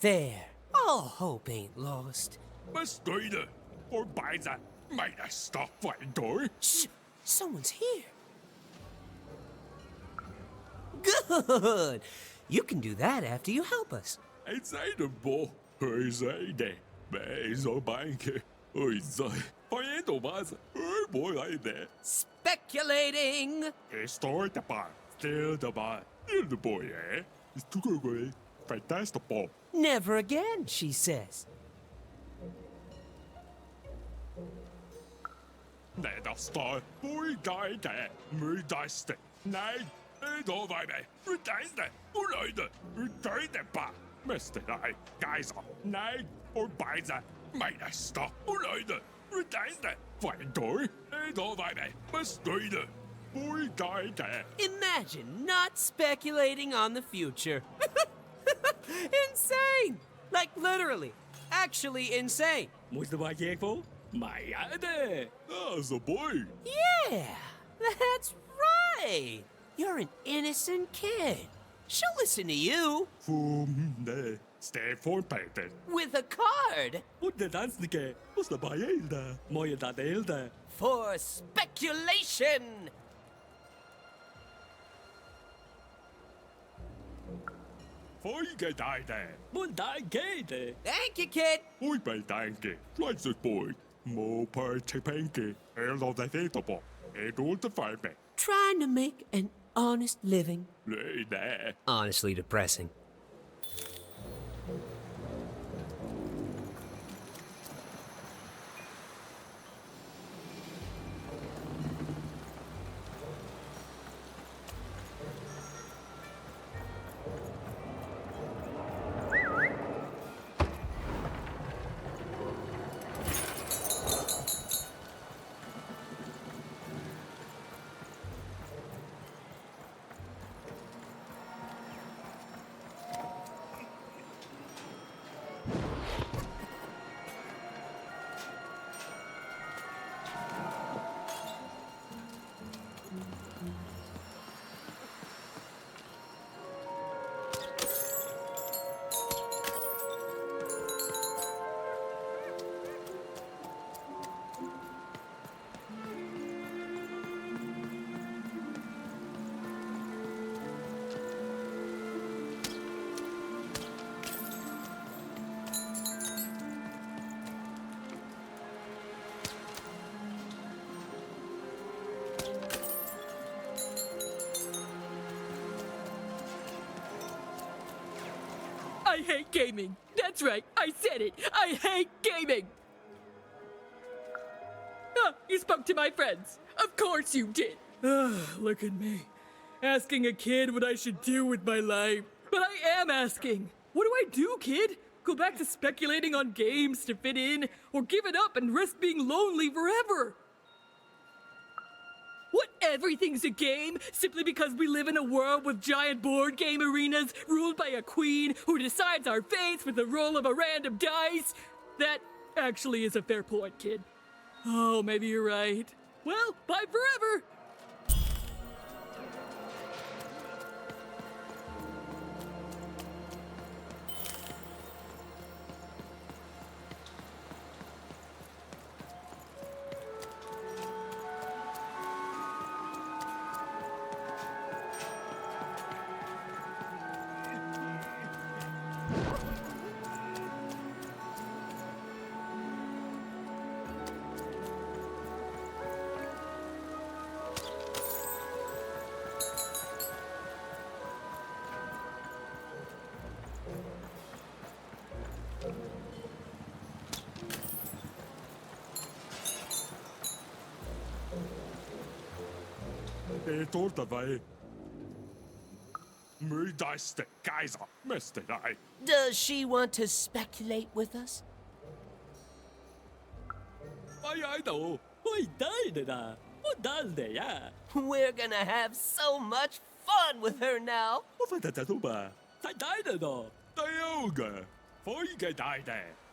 There. All hope ain't lost. Shh! Someone's here. Good! You can do that after you help us. Speculating! Never again, she says. Imagine not speculating on the future. Insane! Like literally. Actually insane. Yeah, that's right. You're an innocent kid. She'll listen to you. With a card. For speculation. Thank you, kid. Trying to make an honest living. Honestly depressing. I hate gaming. That's right, I said it. I hate gaming. Ah, you spoke to my friends. Of course you did. Look at me. Asking a kid what I should do with my life. But I am asking. What do I do, kid? Go back to speculating on games to fit in, or give it up and risk being lonely forever? What, everything's a game simply because we live in a world with giant board game arenas ruled by a queen who decides our fates with the roll of a random dice? That actually is a fair point, kid. Oh, maybe you're right. Well, bye forever! Does she want to speculate with us? We're gonna have so much fun with her now.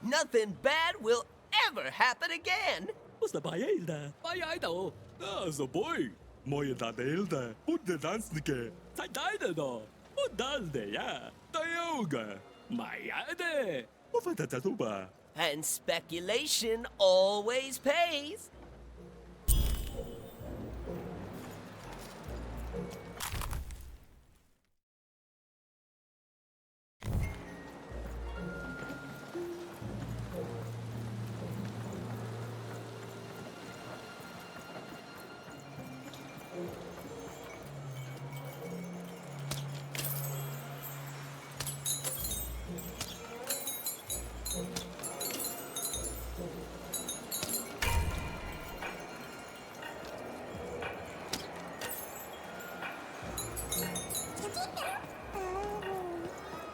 Nothing bad will ever happen again. daldeya, tayoga, mayade, ufatatatuba. And speculation always pays.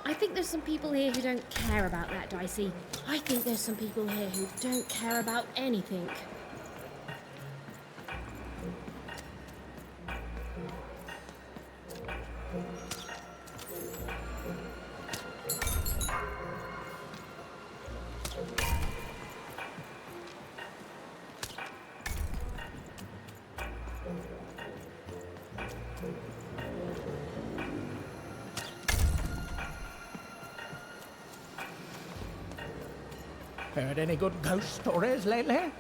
I think there's some people here who don't care about that, Dicey. I think there's some people here who don't care about anything. Heard any good ghost stories lately?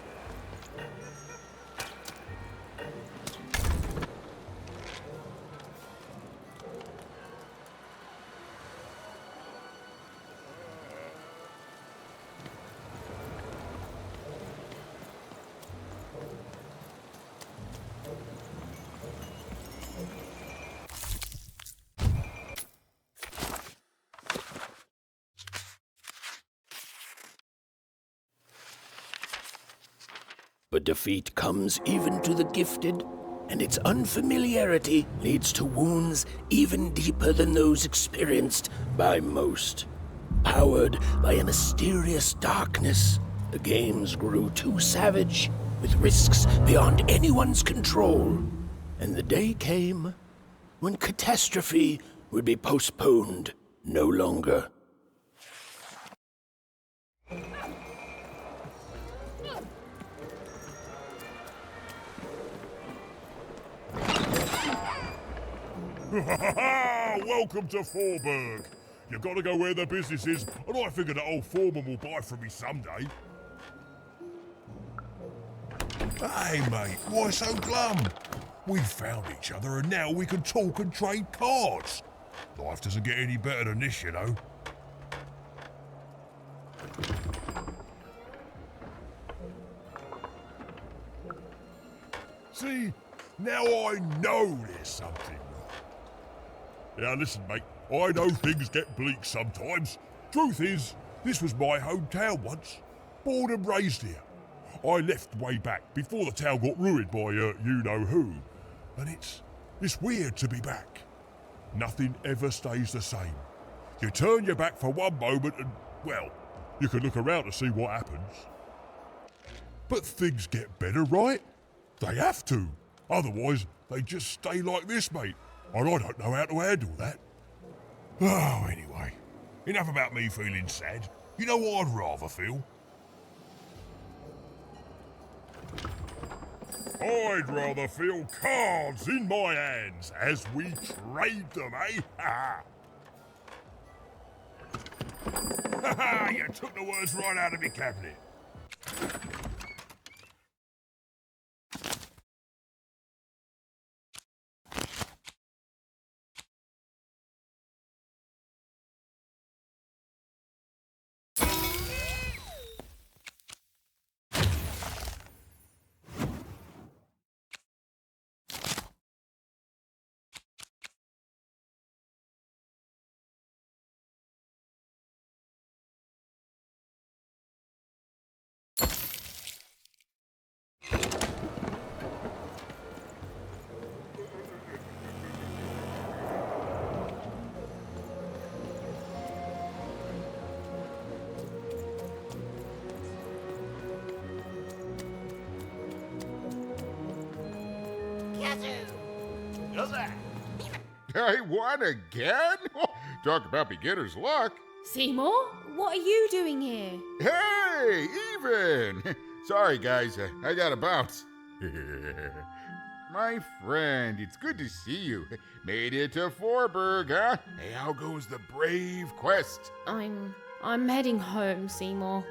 But defeat comes even to the gifted, and its unfamiliarity leads to wounds even deeper than those experienced by most. Powered by a mysterious darkness, the games grew too savage, with risks beyond anyone's control. And the day came when catastrophe would be postponed no longer. Welcome to Forburg. You've got to go where the business is, and I figure that old foreman will buy from me someday. Hey, mate, why so glum? We found each other, and now we can talk and trade cards. Life doesn't get any better than this, you know. See, now I know there's something. Now listen, mate, I know things get bleak sometimes. Truth is, this was my hometown once. Born and raised here. I left way back, before the town got ruined by you-know-who. And it's weird to be back. Nothing ever stays the same. You turn your back for one moment and, well, you can look around to see what happens. But things get better, right? They have to. Otherwise, they just stay like this, mate. And I don't know how to handle that. Oh, anyway. Enough about me feeling sad. You know what I'd rather feel? I'd rather feel cards in my hands as we trade them, eh? Ha ha! You took the words right out of me cabinet. I won again? Talk about beginner's luck. Seymour, what are you doing here? Hey, even! Sorry, guys, I gotta bounce. my friend, it's good to see you. Made it to Forberg, huh? Hey, how goes the brave quest? I'm heading home, Seymour.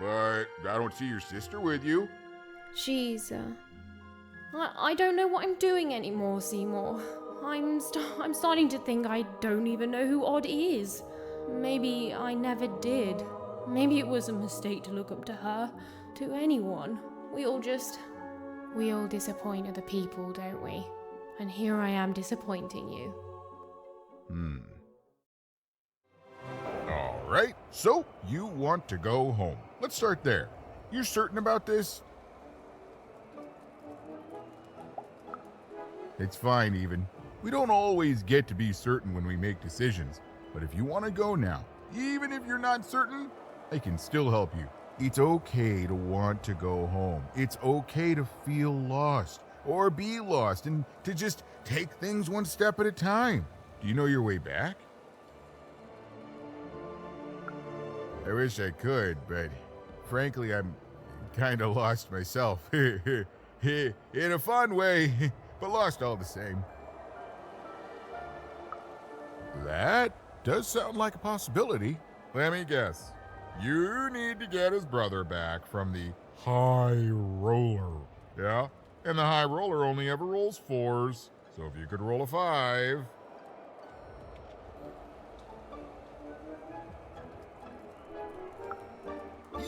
But I don't see your sister with you. She's, I don't know what I'm doing anymore, Seymour. I'm starting to think I don't even know who Odd is. Maybe I never did. Maybe it was a mistake to look up to her, to anyone. We all disappoint other people, don't we? And here I am disappointing you. All right, so you want to go home. Let's start there. You're certain about this? It's fine, even. We don't always get to be certain when we make decisions. But if you want to go now, even if you're not certain, I can still help you. It's okay to want to go home. It's okay to feel lost or be lost and to just take things one step at a time. Do you know your way back? I wish I could, but frankly, I'm kind of lost myself. In a fun way, but lost all the same. That does sound like a possibility. Let me guess. You need to get his brother back from the High Roller. Yeah? And the High Roller only ever rolls 4s. So if you could roll a 5.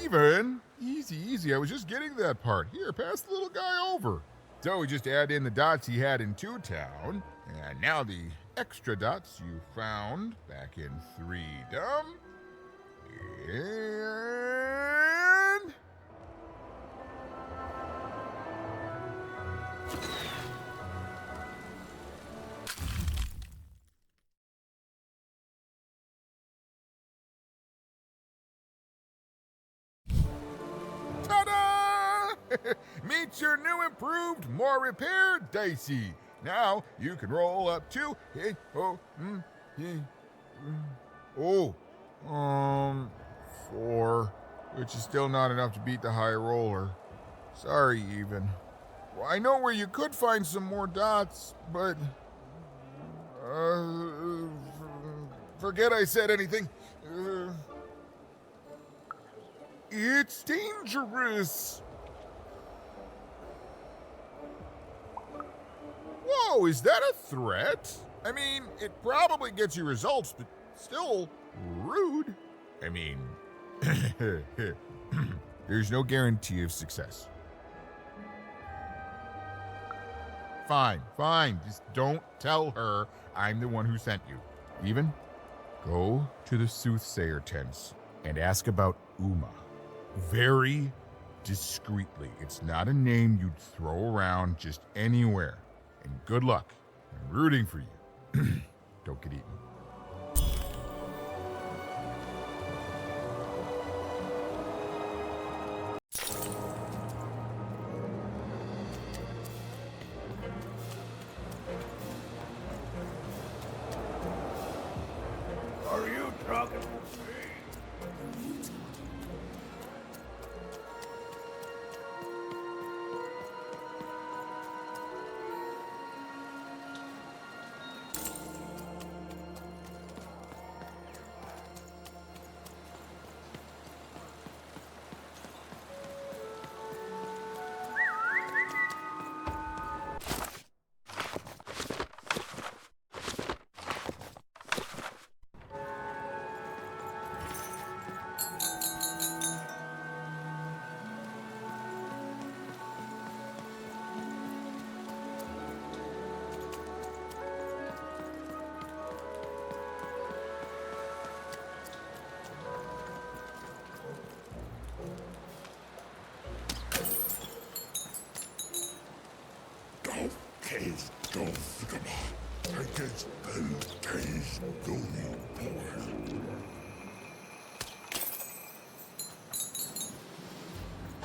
Even. Easy, easy. I was just getting to that part. Here, pass the little guy over. So we just add in the dots he had in 2 Town. And now the extra dots you found back in 3dom. And... ta-da! Meet your new improved, more repaired Dicey. Now you can roll up to 4, which is still not enough to beat the High Roller. Sorry, even. Well, I know where you could find some more dots, but forget I said anything. It's dangerous. Whoa, is that a threat? I mean, it probably gets you results, but still rude. I mean, there's no guarantee of success. Fine, just don't tell her I'm the one who sent you. Even, go to the soothsayer tents and ask about Uma. Very discreetly. It's not a name you'd throw around just anywhere. And good luck. I'm rooting for you. Don't get eaten. Are you talking to me?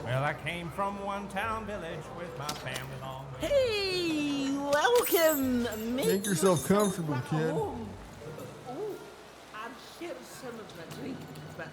Well, I came from one town village with my family long way. Hey, welcome. Make yourself comfortable, kid. Oh, I've shared some of my drink, but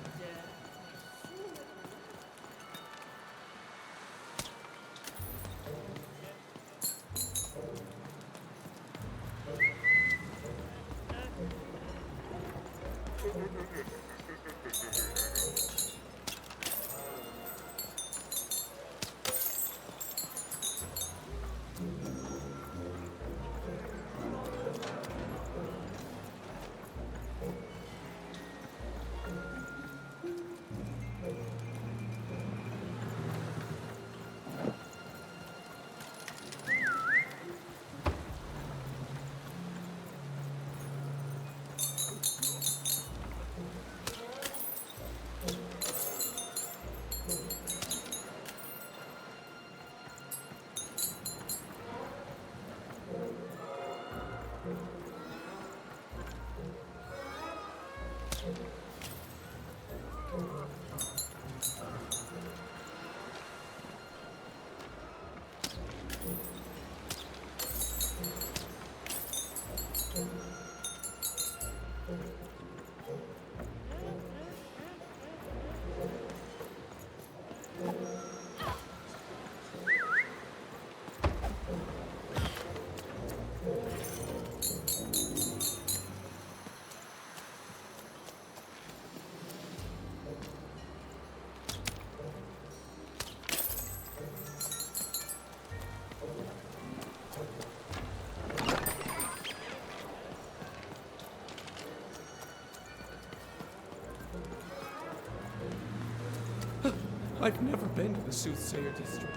I've never been to the Soothsayer District.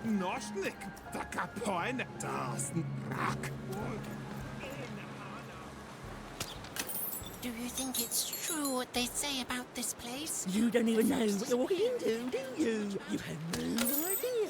Noshnik, the Kapoin, Darsten, Rock. Do you think it's true what they say about this place? You don't even know what you're walking into, do you? You have no idea.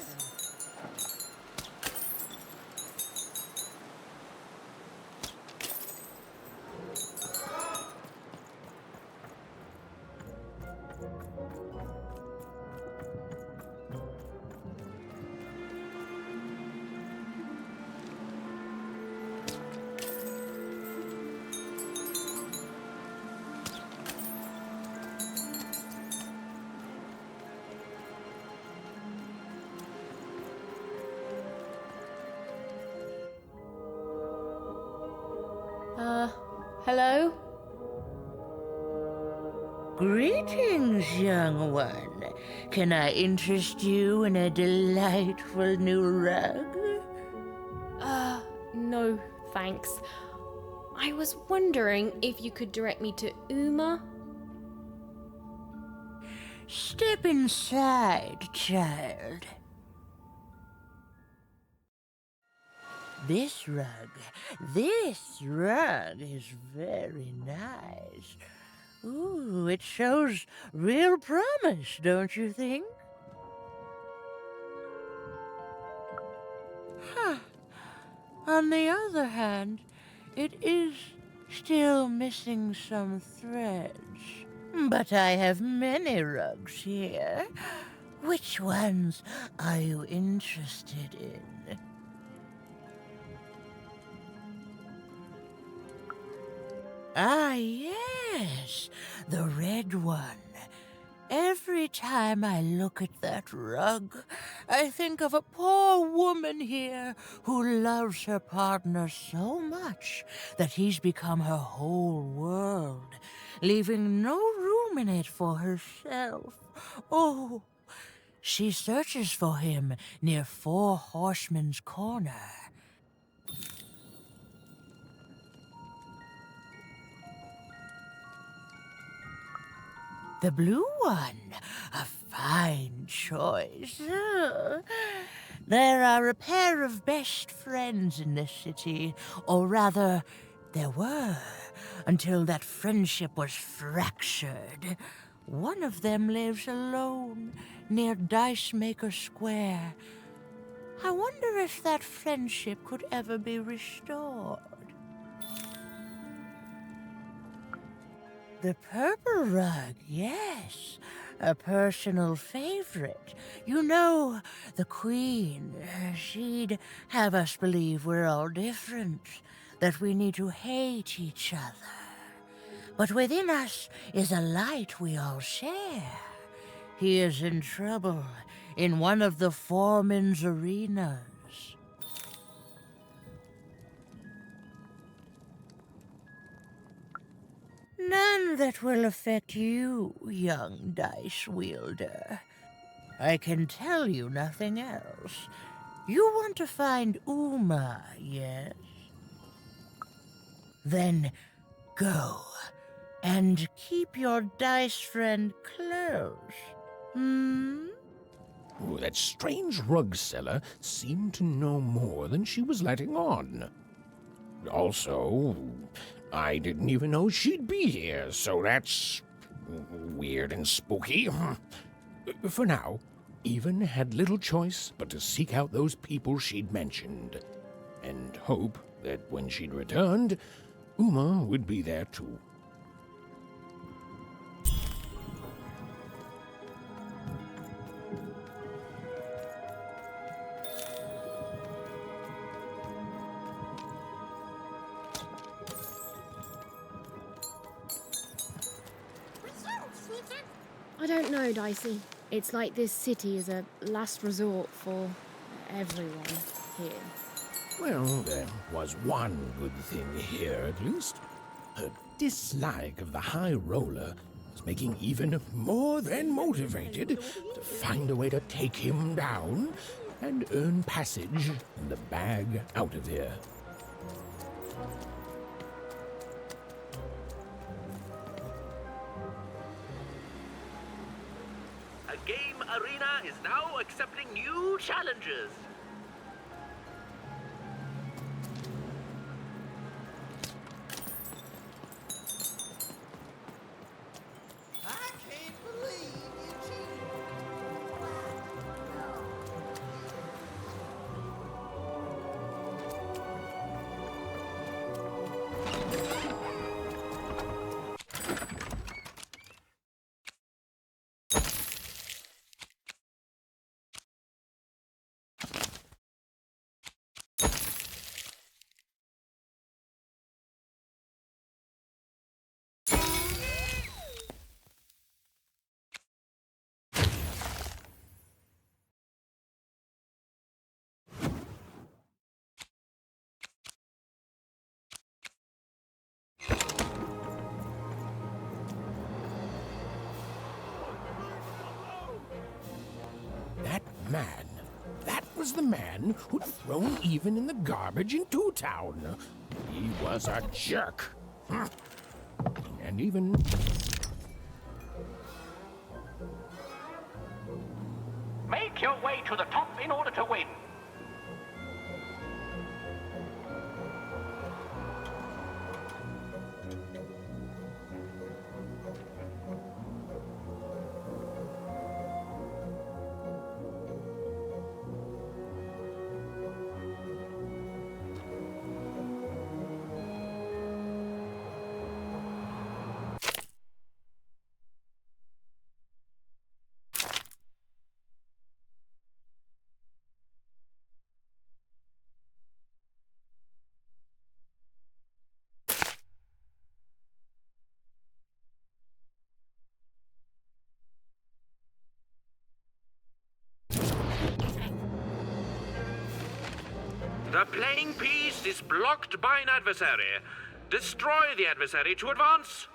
Hello? Greetings, young one. Can I interest you in a delightful new rug? No, thanks. I was wondering if you could direct me to Uma? Step inside, child. This rug is very nice. Ooh, it shows real promise, don't you think? Huh. On the other hand, it is still missing some threads. But I have many rugs here. Which ones are you interested in? Ah, yes, the red one. Every time I look at that rug, I think of a poor woman here who loves her partner so much that he's become her whole world, leaving no room in it for herself. Oh, she searches for him near Four Horsemen's Corner. The blue one, a fine choice. There are a pair of best friends in this city, or rather, there were, until that friendship was fractured. One of them lives alone near Dicemaker Square. I wonder if that friendship could ever be restored. The purple rug, yes, a personal favorite. You know, the Queen, she'd have us believe we're all different, that we need to hate each other. But within us is a light we all share. He is in trouble in one of the foreman's arenas. None that will affect you, young dice wielder. I can tell you nothing else. You want to find Uma, yes? Then go and keep your dice friend close. Oh, that strange rug seller seemed to know more than she was letting on. Also, I didn't even know she'd be here, so that's weird and spooky. For now, Even had little choice but to seek out those people she'd mentioned, and hope that when she'd returned, Uma would be there too. I don't know, Dicey. It's like this city is a last resort for everyone here. Well, there was one good thing here, at least. Her dislike of the High Roller was making Even more than motivated to find a way to take him down and earn passage and the bag out of here. A game arena is now accepting new challenges. I can't believe you cheated. That was the man who'd thrown Even in the garbage in Two Town. He was a jerk. And Even... Make your way to the top in order to win. The playing piece is blocked by an adversary. Destroy the adversary to advance.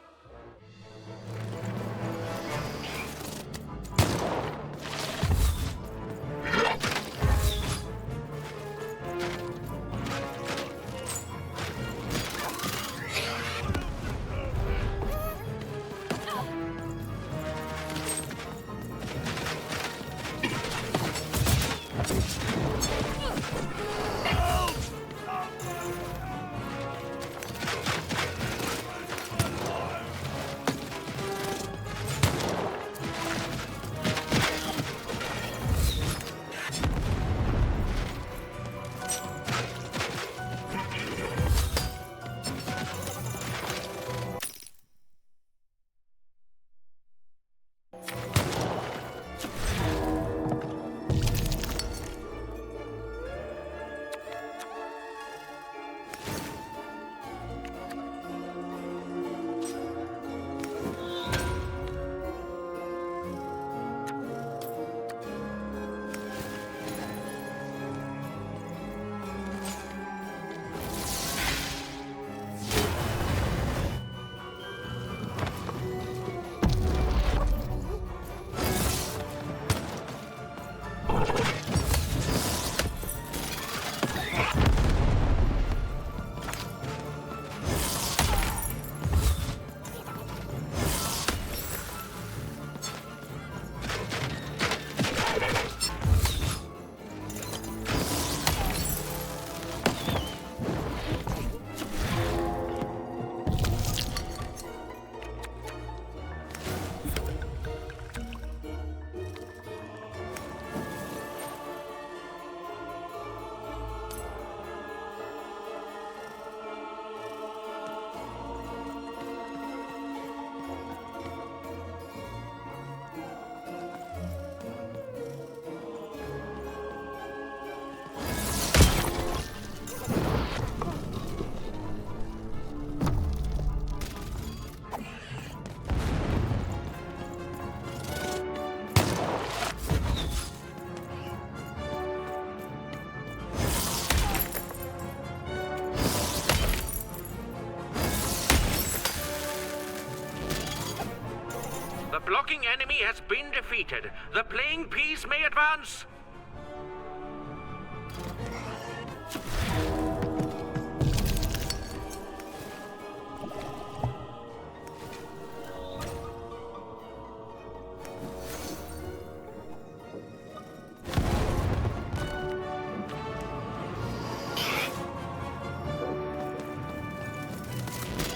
blocking enemy has been defeated. The playing piece may advance.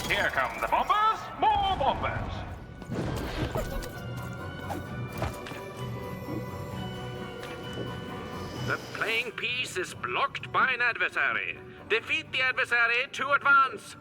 Here come the bombers! More bombers! The playing piece is blocked by an adversary. Defeat the adversary to advance.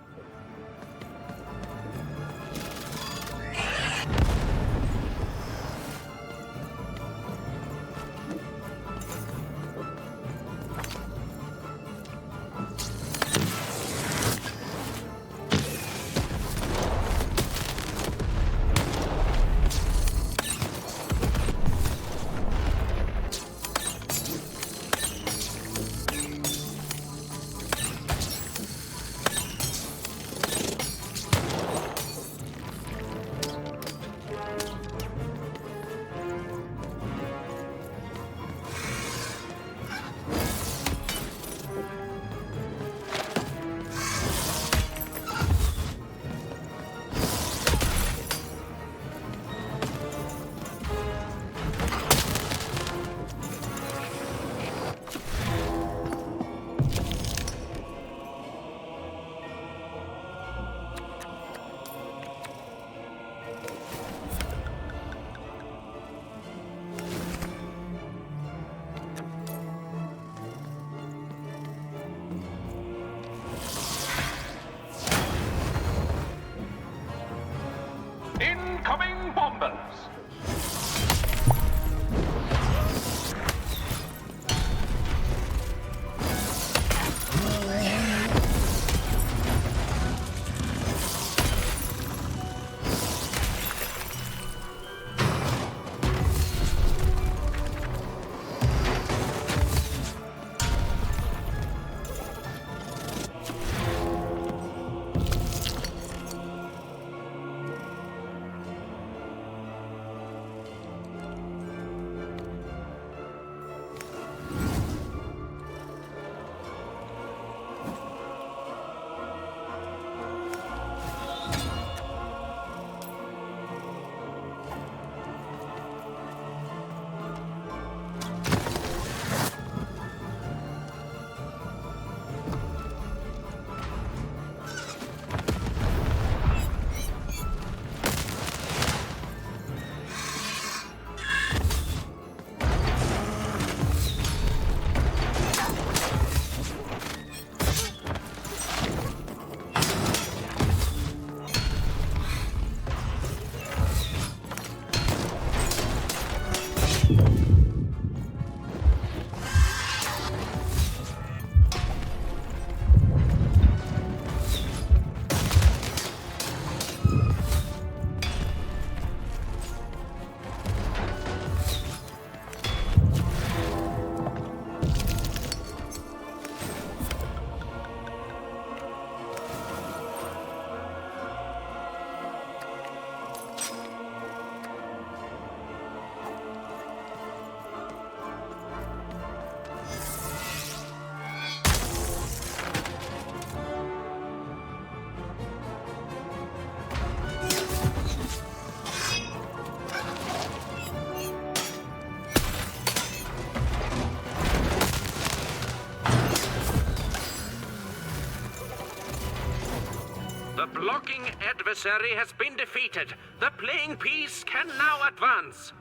Incoming bombers! The blocking adversary has been defeated. The playing piece can now advance.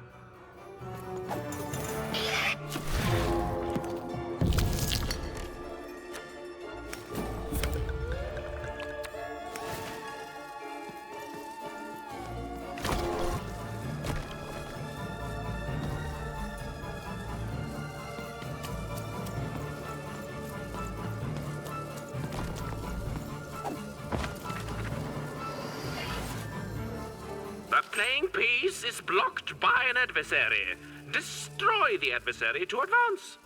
The playing piece is blocked by an adversary. Destroy the adversary to advance.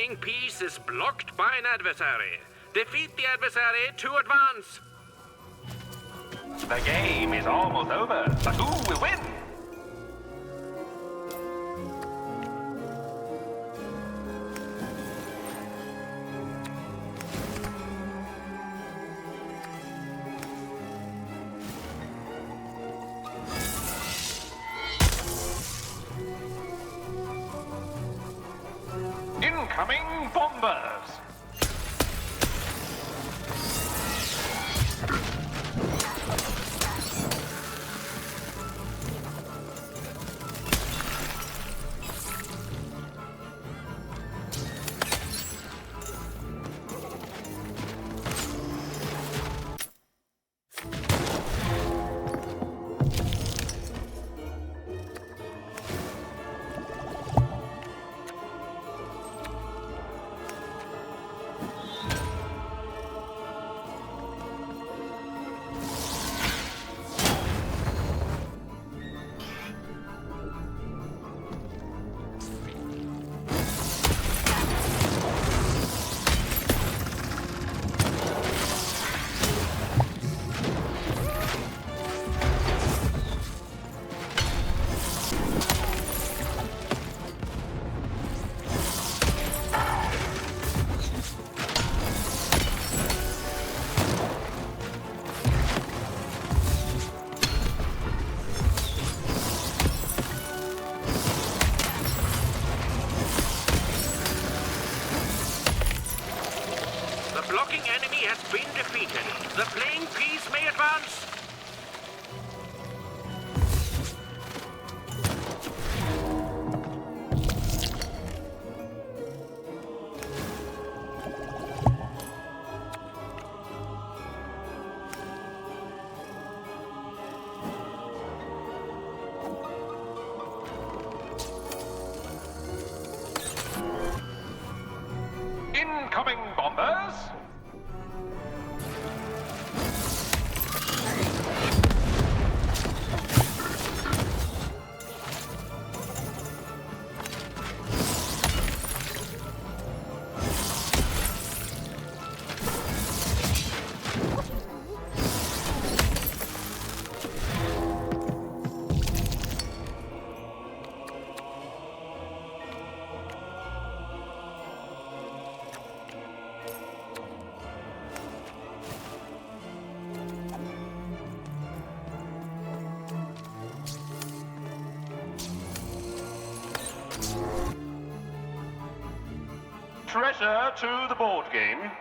playing piece is blocked by an adversary. Defeat the adversary to advance. The game is almost over, but who will win? Incoming bombers! The blocking enemy has been defeated. The playing piece may advance. Incoming bombers! Treasure to the board game.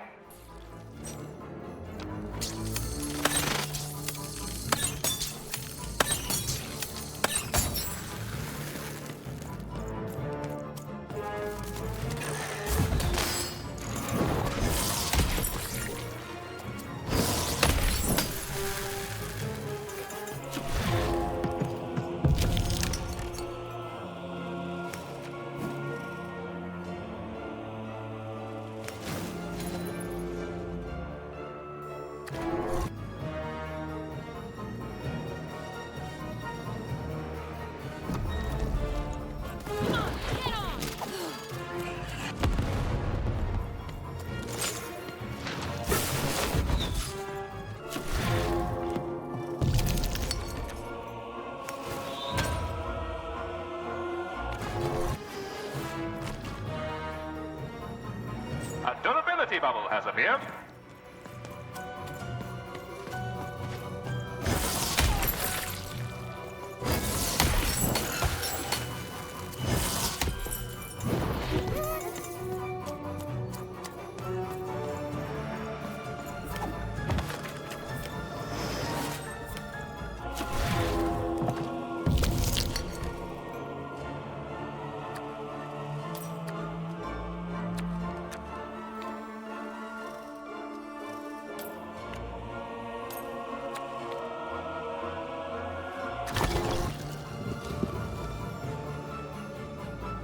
A durability bubble has appeared.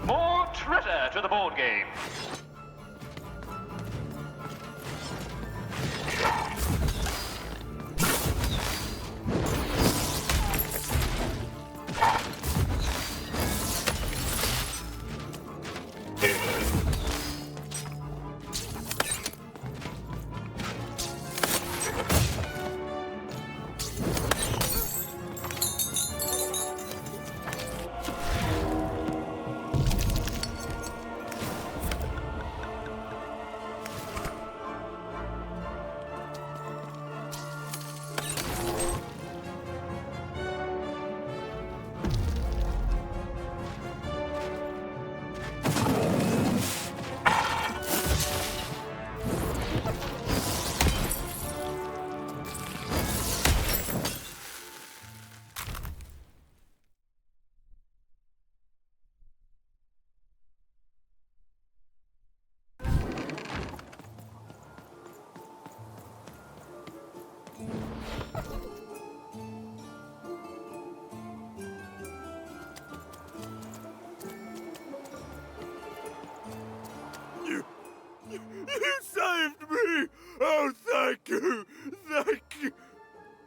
More treasure to the board game.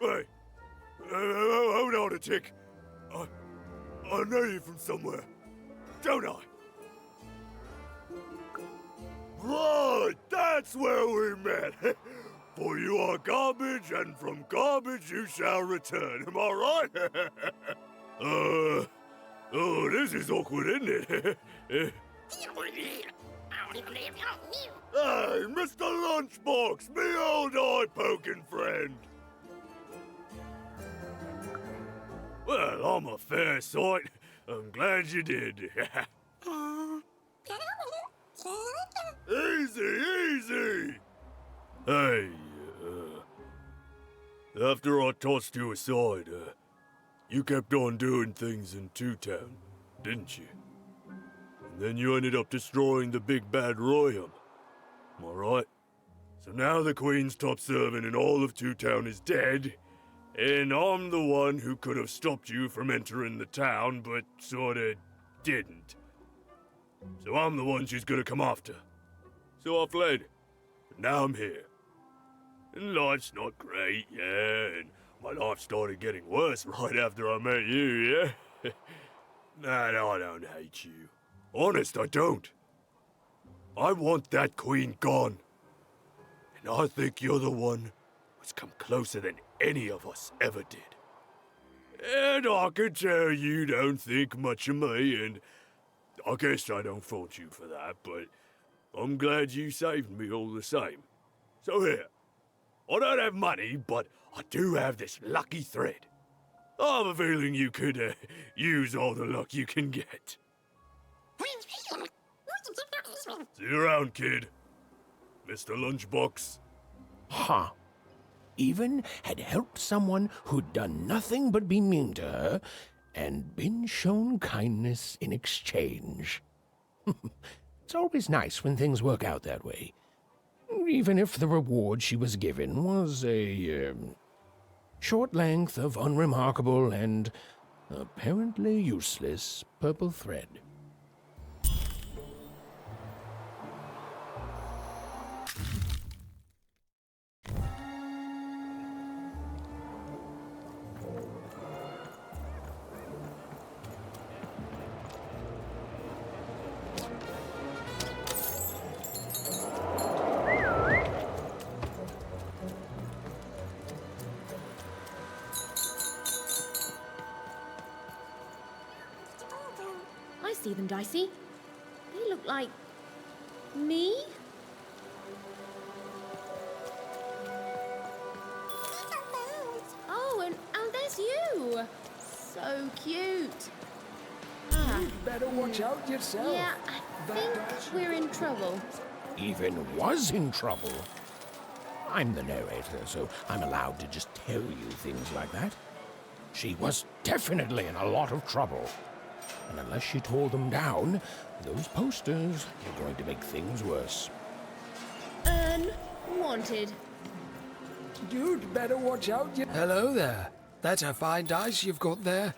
Hey, hold on a tick. I know you from somewhere, don't I? Right, that's where we met. For you are garbage, and from garbage you shall return. Am I right? Oh, this is awkward, isn't it? Hey, Mr. Lunchbox, me old eye-poking friend. Well, I'm a fair sight. I'm glad you did. Easy, easy! Hey, after I tossed you aside, you kept on doing things in Two Town, didn't you? And then you ended up destroying the big bad Royum. Am I right? So now the Queen's top servant in all of Two Town is dead, and I'm the one who could have stopped you from entering the town, but sorta didn't. So I'm the one she's gonna come after. So I fled, but now I'm here. And life's not great, yeah, and my life started getting worse right after I met you, yeah? Nah, I don't hate you. Honest, I don't. I want that queen gone. And I think you're the one who's come closer than any of us ever did. And I can tell you don't think much of me, and I guess I don't fault you for that, but I'm glad you saved me all the same. So here, I don't have money, but I do have this lucky thread. I have a feeling you could use all the luck you can get. See you around, kid. Mr. Lunchbox. Huh. Even had helped someone who'd done nothing but be mean to her, and been shown kindness in exchange. It's always nice when things work out that way. Even if the reward she was given was a short length of unremarkable and apparently useless purple thread. I see them, Dicey. They look like... me? Oh, and there's you! So cute. You'd better watch out yourself. Yeah, I think we're in trouble. Even was in trouble. I'm the narrator, so I'm allowed to just tell you things like that. She was definitely in a lot of trouble. And unless she tore them down, those posters were going to make things worse. Unwanted. You'd better watch out. Hello there. That's a fine dice you've got there.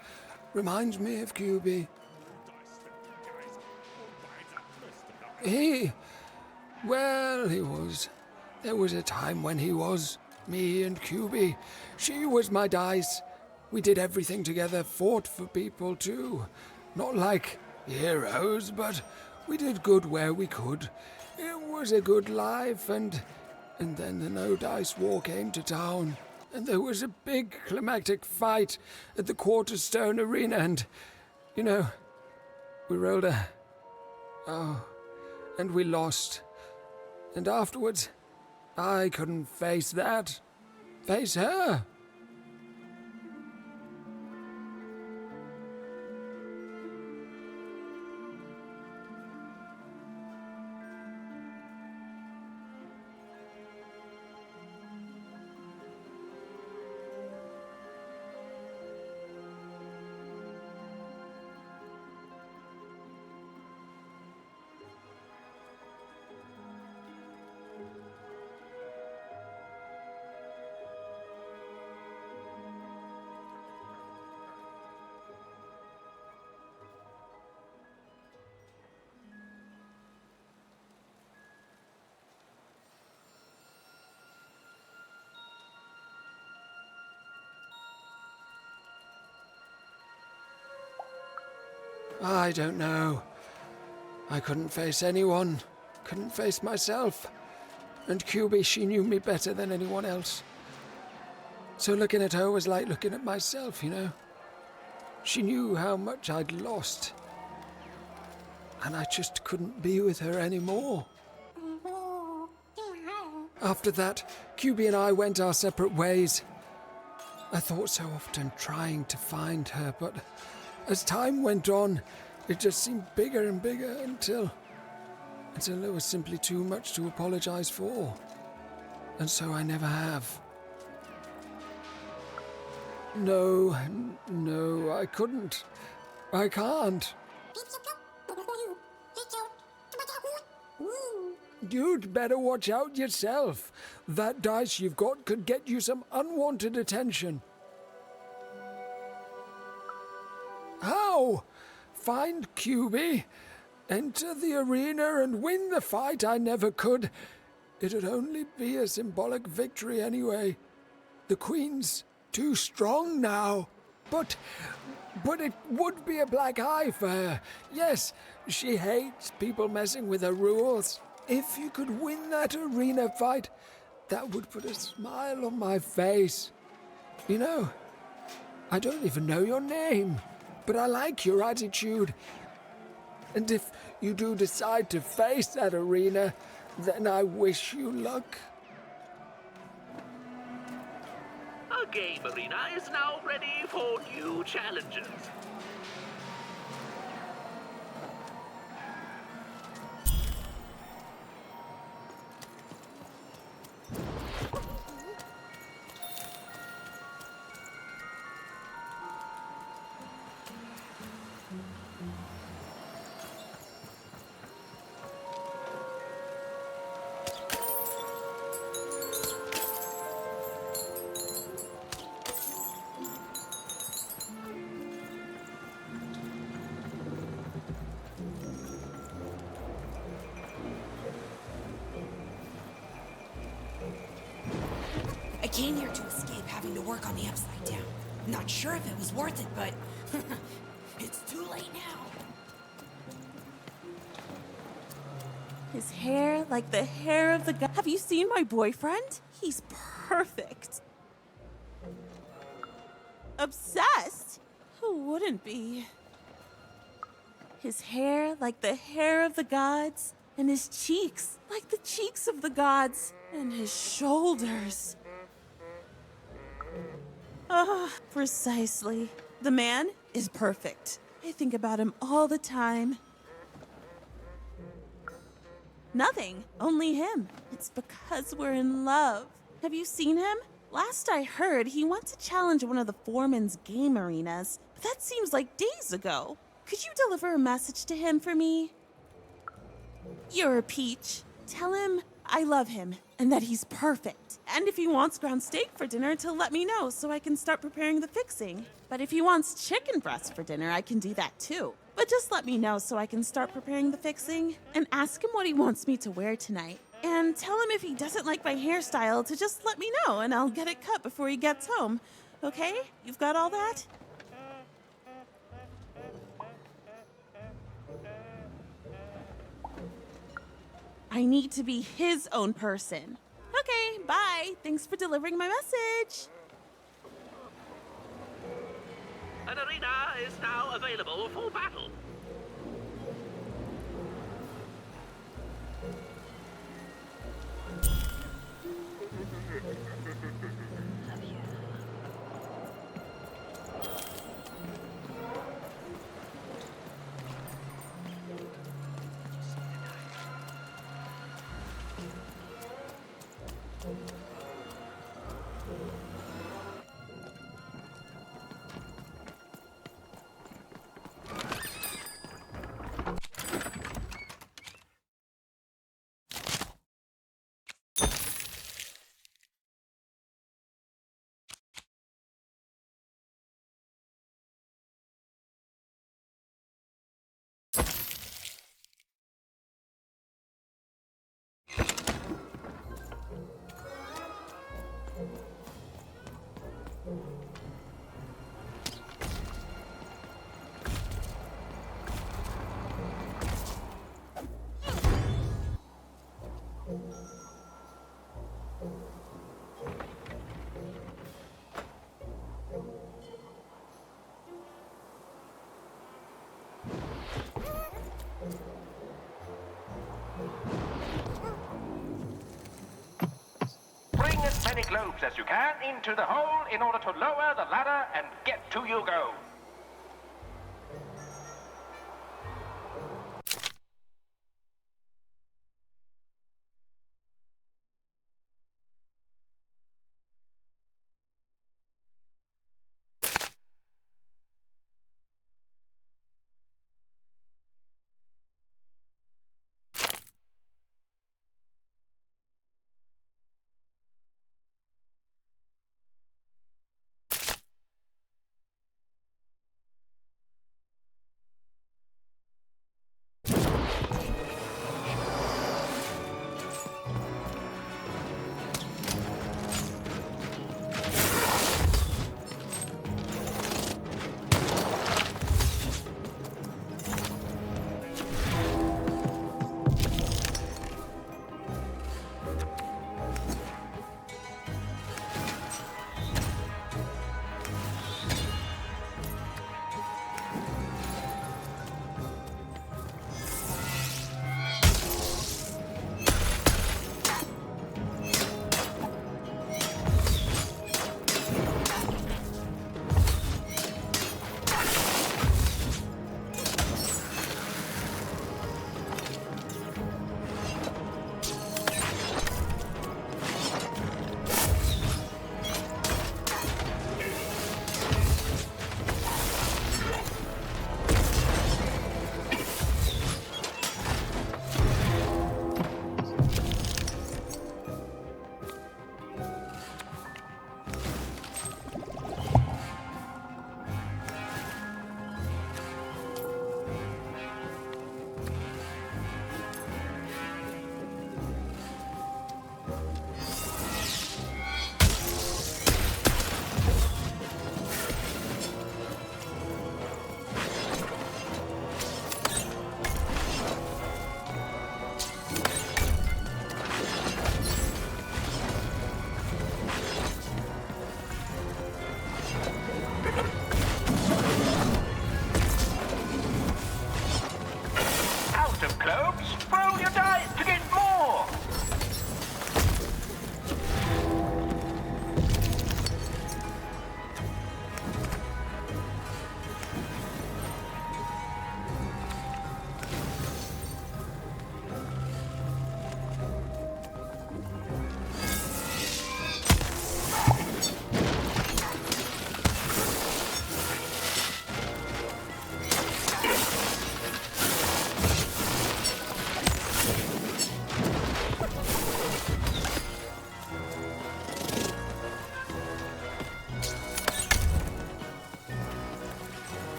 Reminds me of QB. There was a time when he was. Me and QB. She was my dice. We did everything together, fought for people too. Not like heroes, but we did good where we could. It was a good life, and then the No Dice War came to town, and there was a big climactic fight at the Quarterstone Arena, and, you know, we rolled and we lost. And afterwards, I couldn't face that. Face her. I don't know. I couldn't face anyone, couldn't face myself. And QB, she knew me better than anyone else. So looking at her was like looking at myself, you know? She knew how much I'd lost. And I just couldn't be with her anymore. After that, QB and I went our separate ways. I thought so often trying to find her, but as time went on, it just seemed bigger and bigger until there was simply too much to apologize for. And so I never have. No, I couldn't. I can't. You'd better watch out yourself. That dice you've got could get you some unwanted attention. How? Find QB, enter the arena and win the fight I never could. It'd only be a symbolic victory anyway. The Queen's too strong now. But it would be a black eye for her. Yes, she hates people messing with her rules. If you could win that arena fight, that would put a smile on my face. You know, I don't even know your name, but I like your attitude. And if you do decide to face that arena, then I wish you luck. A game arena is now ready for new challenges. I came here to escape having to work on the Upside Down. Not sure if it was worth it, but it's too late now. His hair like the hair of the god. Have you seen my boyfriend? He's perfect. Obsessed? Who wouldn't be? His hair like the hair of the gods, and his cheeks like the cheeks of the gods, and his shoulders. Ah, precisely. The man is perfect. I think about him all the time. Nothing, only him. It's because we're in love. Have you seen him? Last I heard, he wants to challenge one of the Foreman's game arenas, but that seems like days ago. Could you deliver a message to him for me? You're a peach. Tell him I love him and that he's perfect. And if he wants ground steak for dinner, to let me know so I can start preparing the fixing. But if he wants chicken breast for dinner, I can do that too. But just let me know so I can start preparing the fixing. And ask him what he wants me to wear tonight. And tell him if he doesn't like my hairstyle to just let me know and I'll get it cut before he gets home. Okay? You've got all that? I need to be his own person. Okay, bye. Thanks for delivering my message. An arena is now available for battle. as many globes as you can into the hole in order to lower the ladder and get to your goal.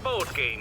board game.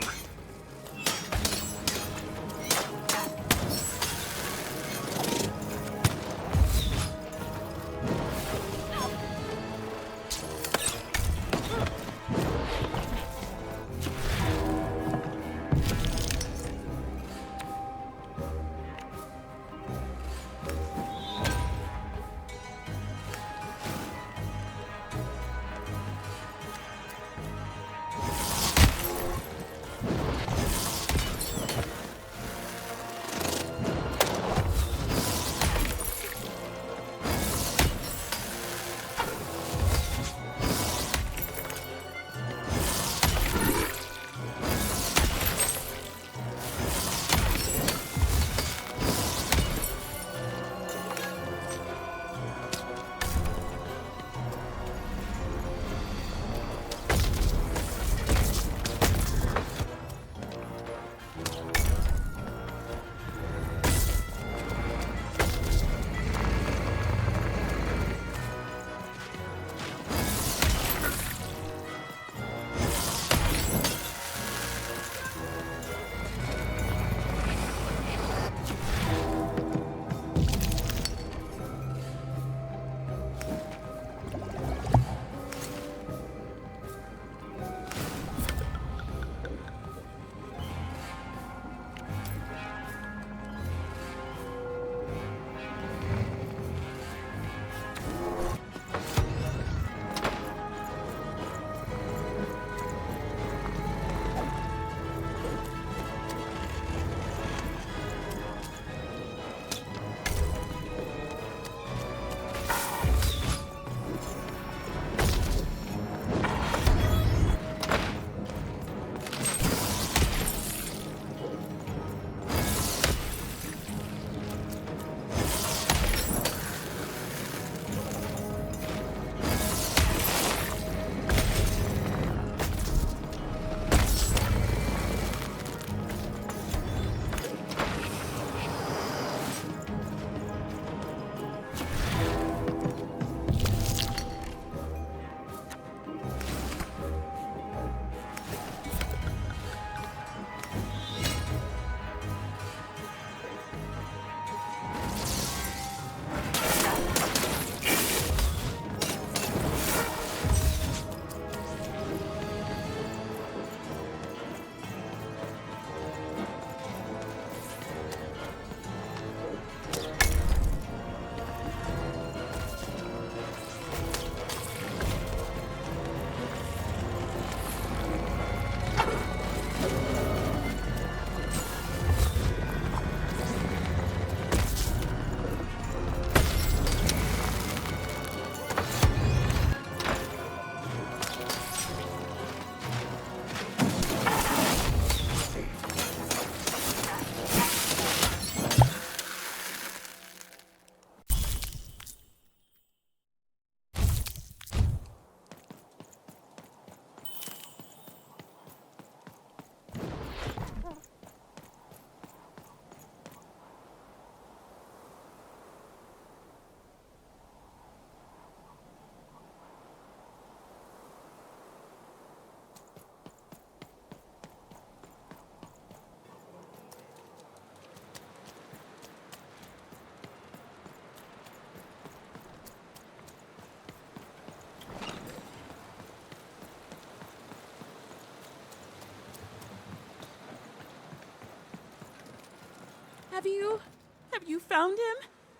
Have you found him?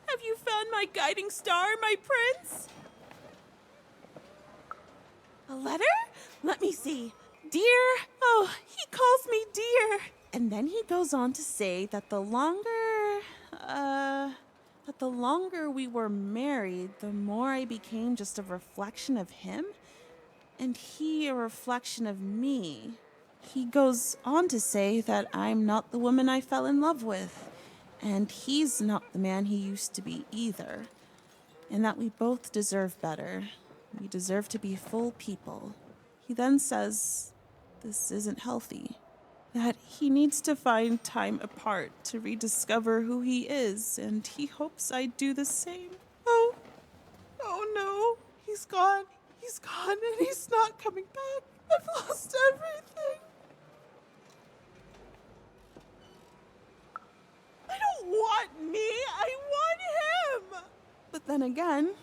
Have you found my guiding star, my prince? A letter? Let me see. Dear, oh, he calls me dear. And then he goes on to say that the longer we were married, the more I became just a reflection of him, and he a reflection of me. He goes on to say that I'm not the woman I fell in love with, and he's not the man he used to be either, and that we both deserve better. We deserve to be full people. He then says this isn't healthy, that he needs to find time apart to rediscover who he is, and he hopes I do the same. Oh no, he's gone, and he's not coming back. I've lost everything. I don't want me, I want him! But then again,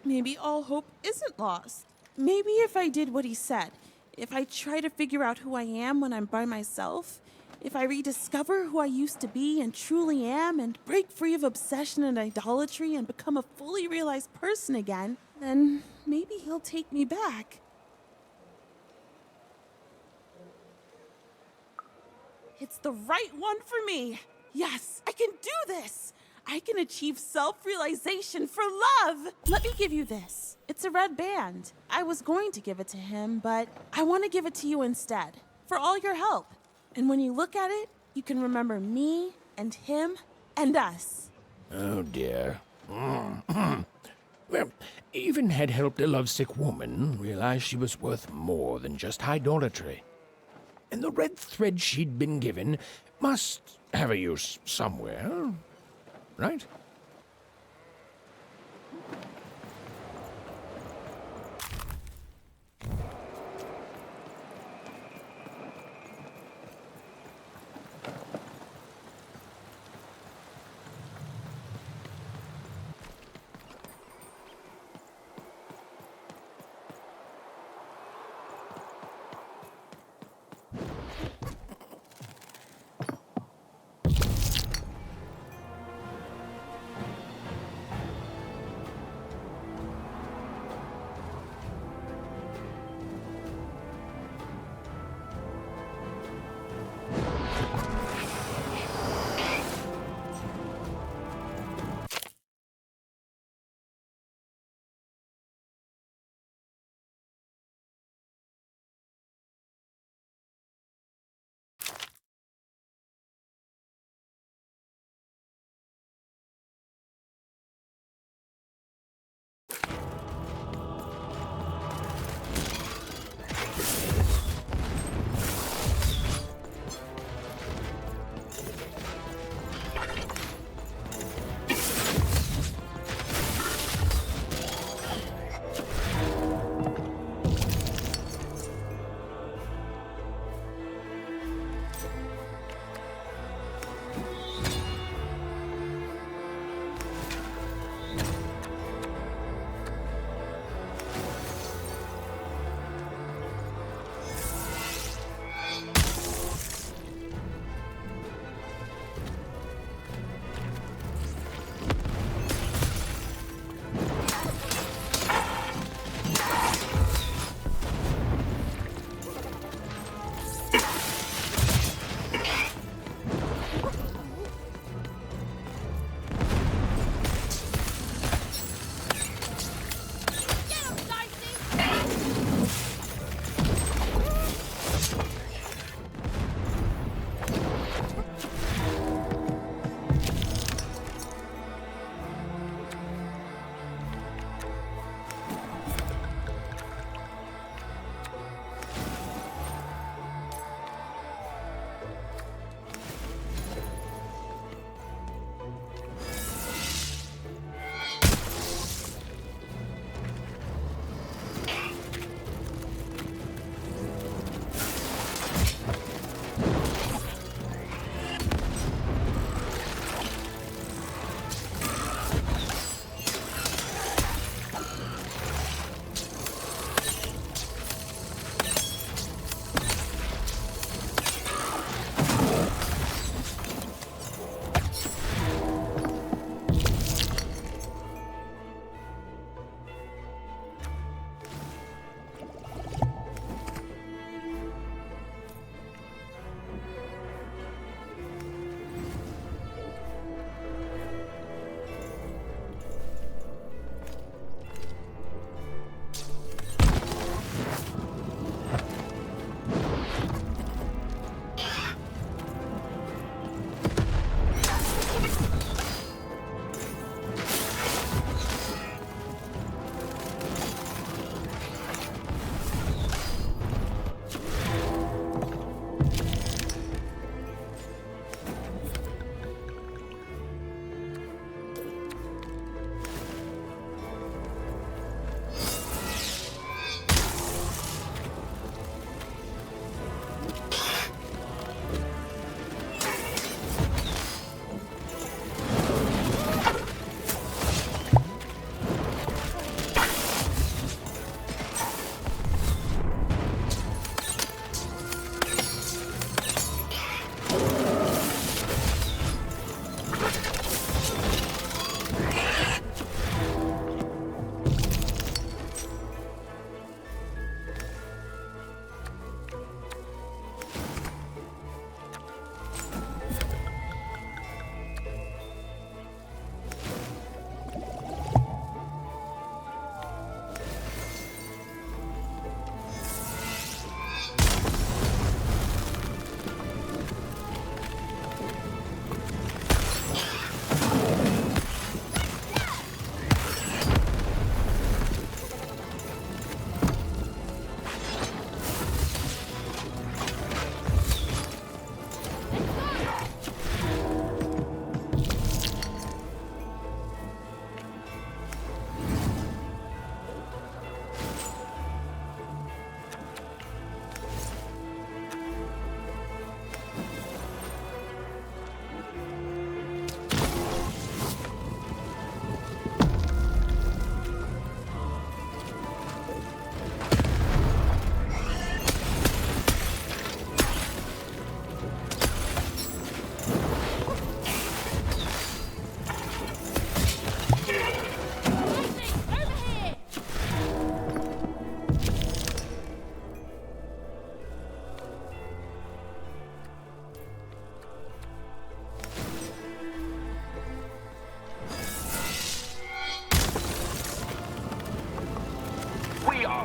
maybe all hope isn't lost. Maybe if I did what he said, if I try to figure out who I am when I'm by myself, if I rediscover who I used to be and truly am and break free of obsession and idolatry and become a fully realized person again, then maybe he'll take me back. It's the right one for me. Yes, I can do this. I can achieve self-realization for love. Let me give you this. It's a red band. I was going to give it to him, but I want to give it to you instead, for all your help. And when you look at it, you can remember me and him and us. Oh dear. Well, even had helped a lovesick woman realize she was worth more than just idolatry. And the red thread she'd been given must have a use somewhere, right?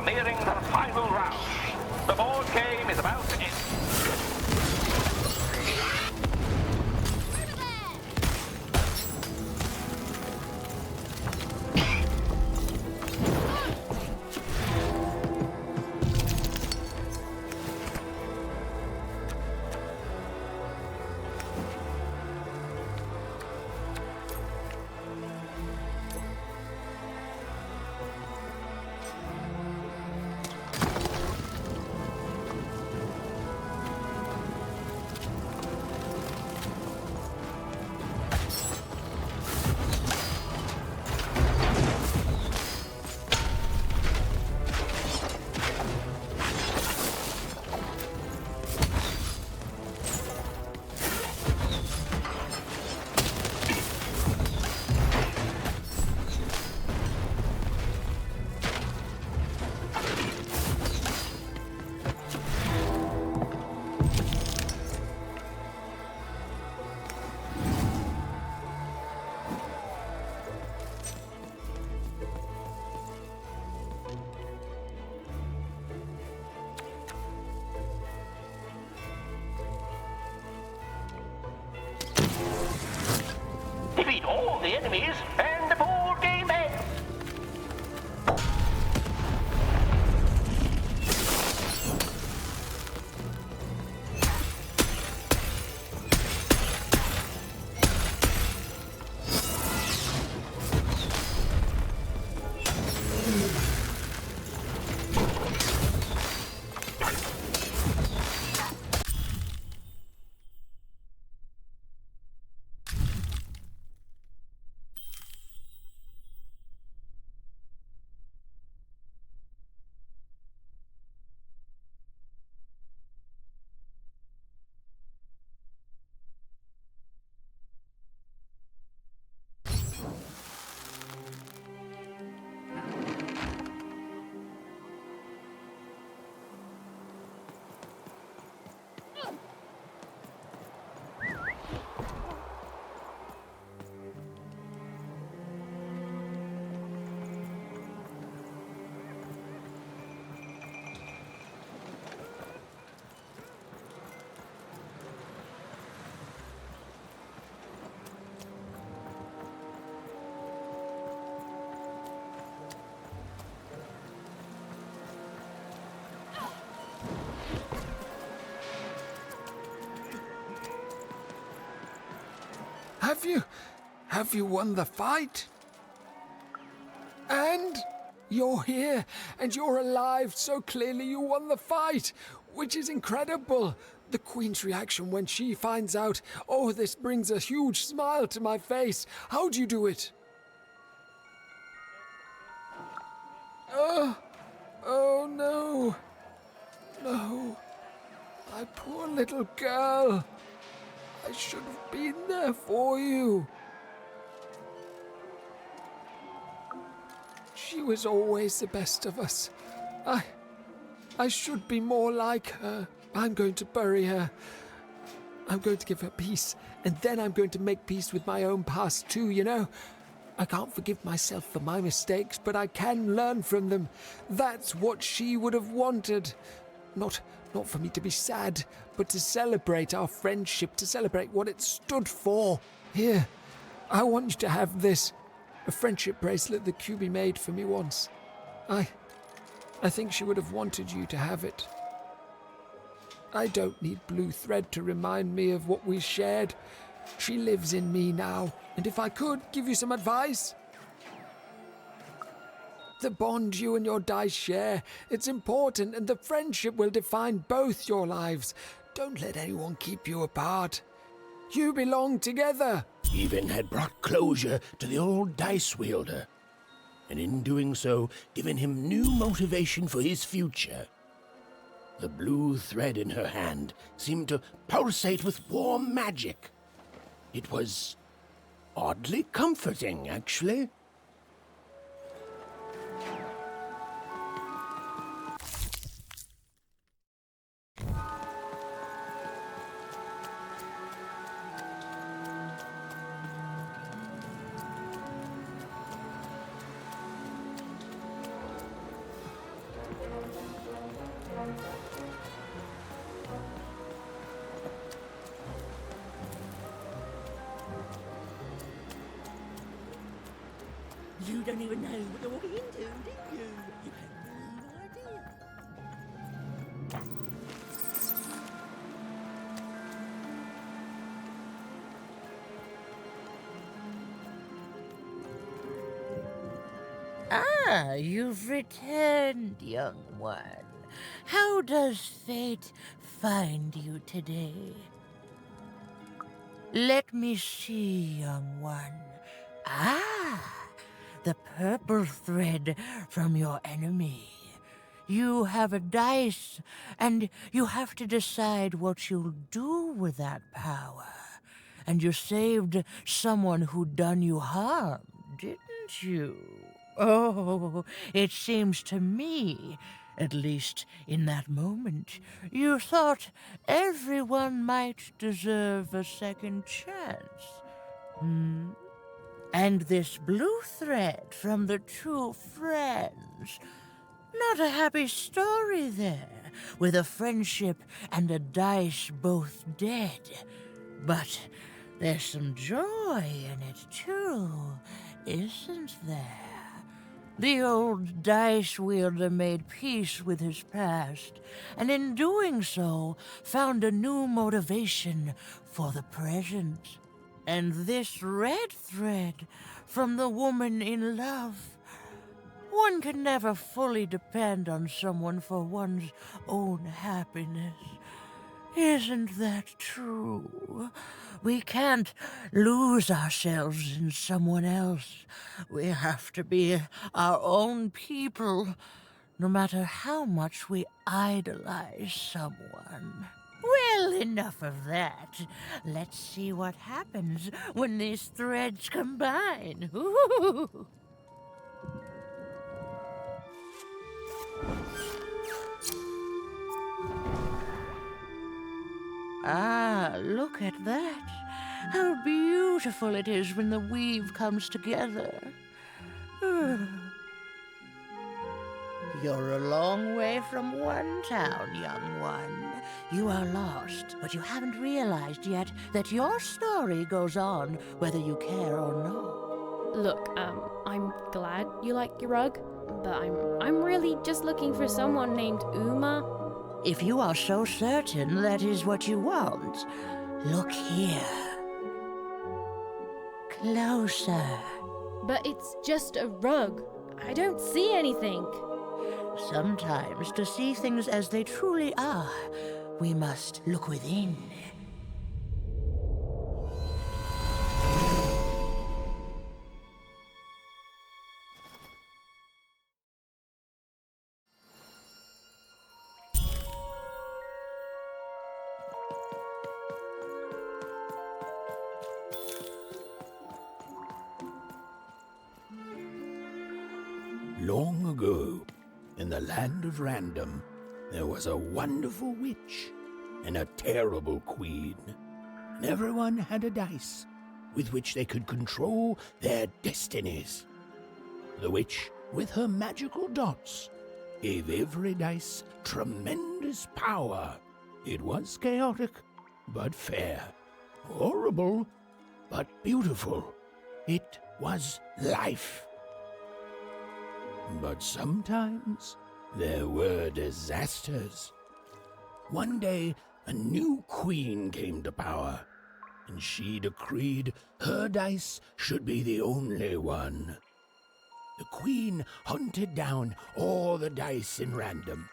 nearing the final round. The board game is about to end. Defeat all the enemies, and the board game ends. Have you won the fight? And you're here, and you're alive, so clearly you won the fight, which is incredible. The Queen's reaction when she finds out, oh, this brings a huge smile to my face. How'd you do it? Oh no. No. My poor little girl. I should have been there for you. She was always the best of us. I should be more like her. I'm going to bury her. I'm going to give her peace, and then I'm going to make peace with my own past too, you know? I can't forgive myself for my mistakes, but I can learn from them. That's what she would have wanted. Not for me to be sad, but to celebrate our friendship, to celebrate what it stood for. Here, I want you to have this. A friendship bracelet that QB made for me once. I think she would have wanted you to have it. I don't need blue thread to remind me of what we shared. She lives in me now, and if I could give you some advice, the bond you and your dice share, it's important, and the friendship will define both your lives. Don't let anyone keep you apart. You belong together. Even had brought closure to the old dice wielder, and in doing so, given him new motivation for his future. The blue thread in her hand seemed to pulsate with warm magic. It was oddly comforting, actually. You don't even know what you're walking into, do you? You have no idea. Ah, you've returned, young one. How does fate find you today? Let me see, young one. Ah, the purple thread from your enemy. You have a dice, and you have to decide what you'll do with that power. And you saved someone who'd done you harm, didn't you? Oh, it seems to me, at least in that moment, you thought everyone might deserve a second chance. And this blue thread from the two friends. Not a happy story there, with a friendship and a dice both dead. But there's some joy in it, too, isn't there? The old dice wielder made peace with his past, and in doing so, found a new motivation for the present. And this red thread from the woman in love. One can never fully depend on someone for one's own happiness. Isn't that true? We can't lose ourselves in someone else. We have to be our own people, no matter how much we idolize someone. Well, enough of that. Let's see what happens when these threads combine. Ooh. Ah, look at that. How beautiful it is when the weave comes together. You're a long way from one town, young one. You are lost, but you haven't realized yet that your story goes on whether you care or not. Look, I'm glad you like your rug, but I'm really just looking for someone named Uma. If you are so certain that is what you want, look here. Closer. But it's just a rug. I don't see anything. Sometimes, to see things as they truly are, we must look within. Long ago, in the land of Random, there was a wonderful witch and a terrible queen. And everyone had a dice with which they could control their destinies. The witch, with her magical dots, gave every dice tremendous power. It was chaotic, but fair. Horrible, but beautiful. It was life. But sometimes there were disasters. One day, a new queen came to power, and she decreed her dice should be the only one. The queen hunted down all the dice in Random,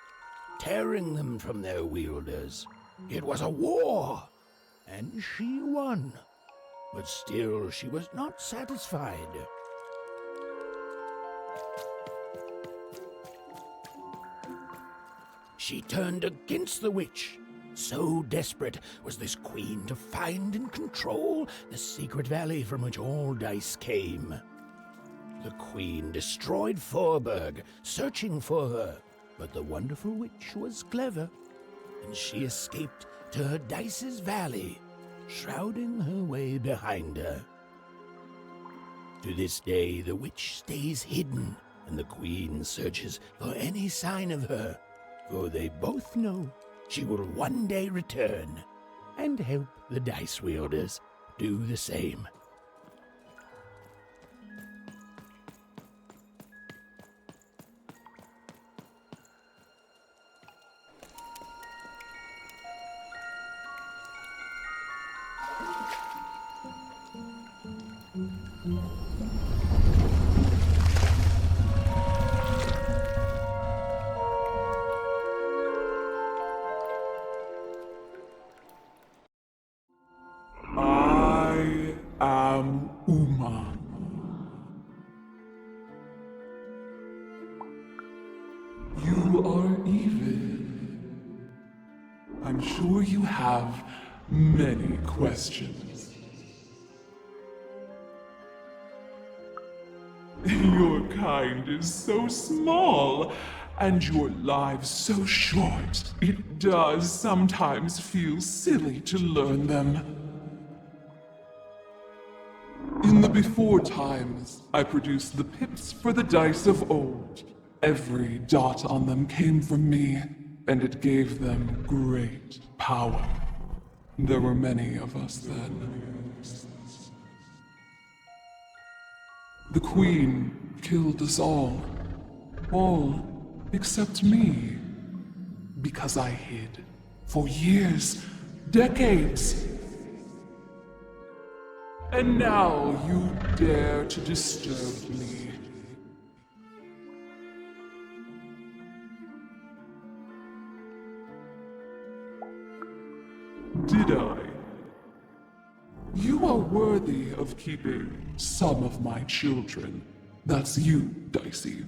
tearing them from their wielders. It was a war, and she won. But still, she was not satisfied. She turned against the witch. So desperate was this queen to find and control the secret valley from which all dice came. The queen destroyed Forberg, searching for her, but the wonderful witch was clever, and she escaped to her dice's valley, shrouding her way behind her. To this day, the witch stays hidden, and the queen searches for any sign of her, for they both know she will one day return and help the dice wielders do the same. I am Uma. You are even. I'm sure you have many questions. Your kind is so small, and your lives so short. It does sometimes feel silly to learn them. In the before times, I produced the pips for the dice of old. Every dot on them came from me, and it gave them great power. There were many of us then. The Queen killed us all except me, because I hid for years, decades. And now you dare to disturb me. Did I? You are worthy of keeping some of my children. That's you, Dicey.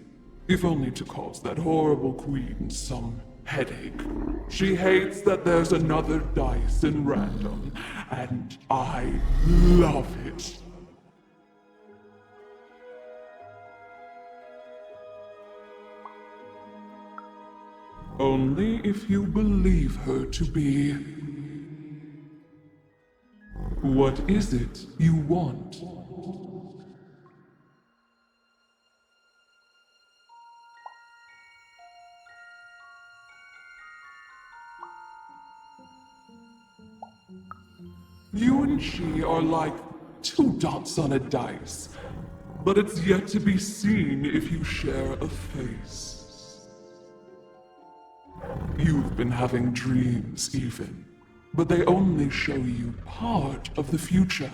If only to cause that horrible queen some headache. She hates that there's another dice in random, and I love it. Only if you believe her to be. What is it you want? You and she are like two dots on a dice, but it's yet to be seen if you share a face. You've been having dreams, even, but they only show you part of the future.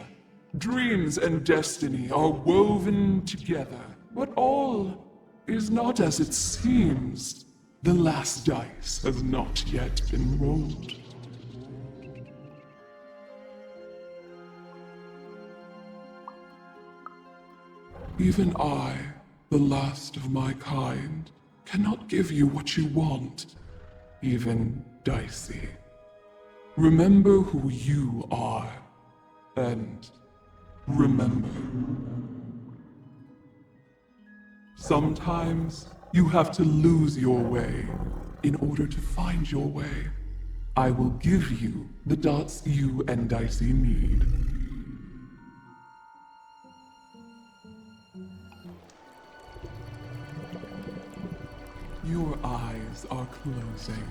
Dreams and destiny are woven together, but all is not as it seems. The last dice has not yet been rolled. Even I, the last of my kind, cannot give you what you want, even Dicey. Remember who you are, and remember. Sometimes you have to lose your way in order to find your way. I will give you the dots you and Dicey need. Your eyes are closing.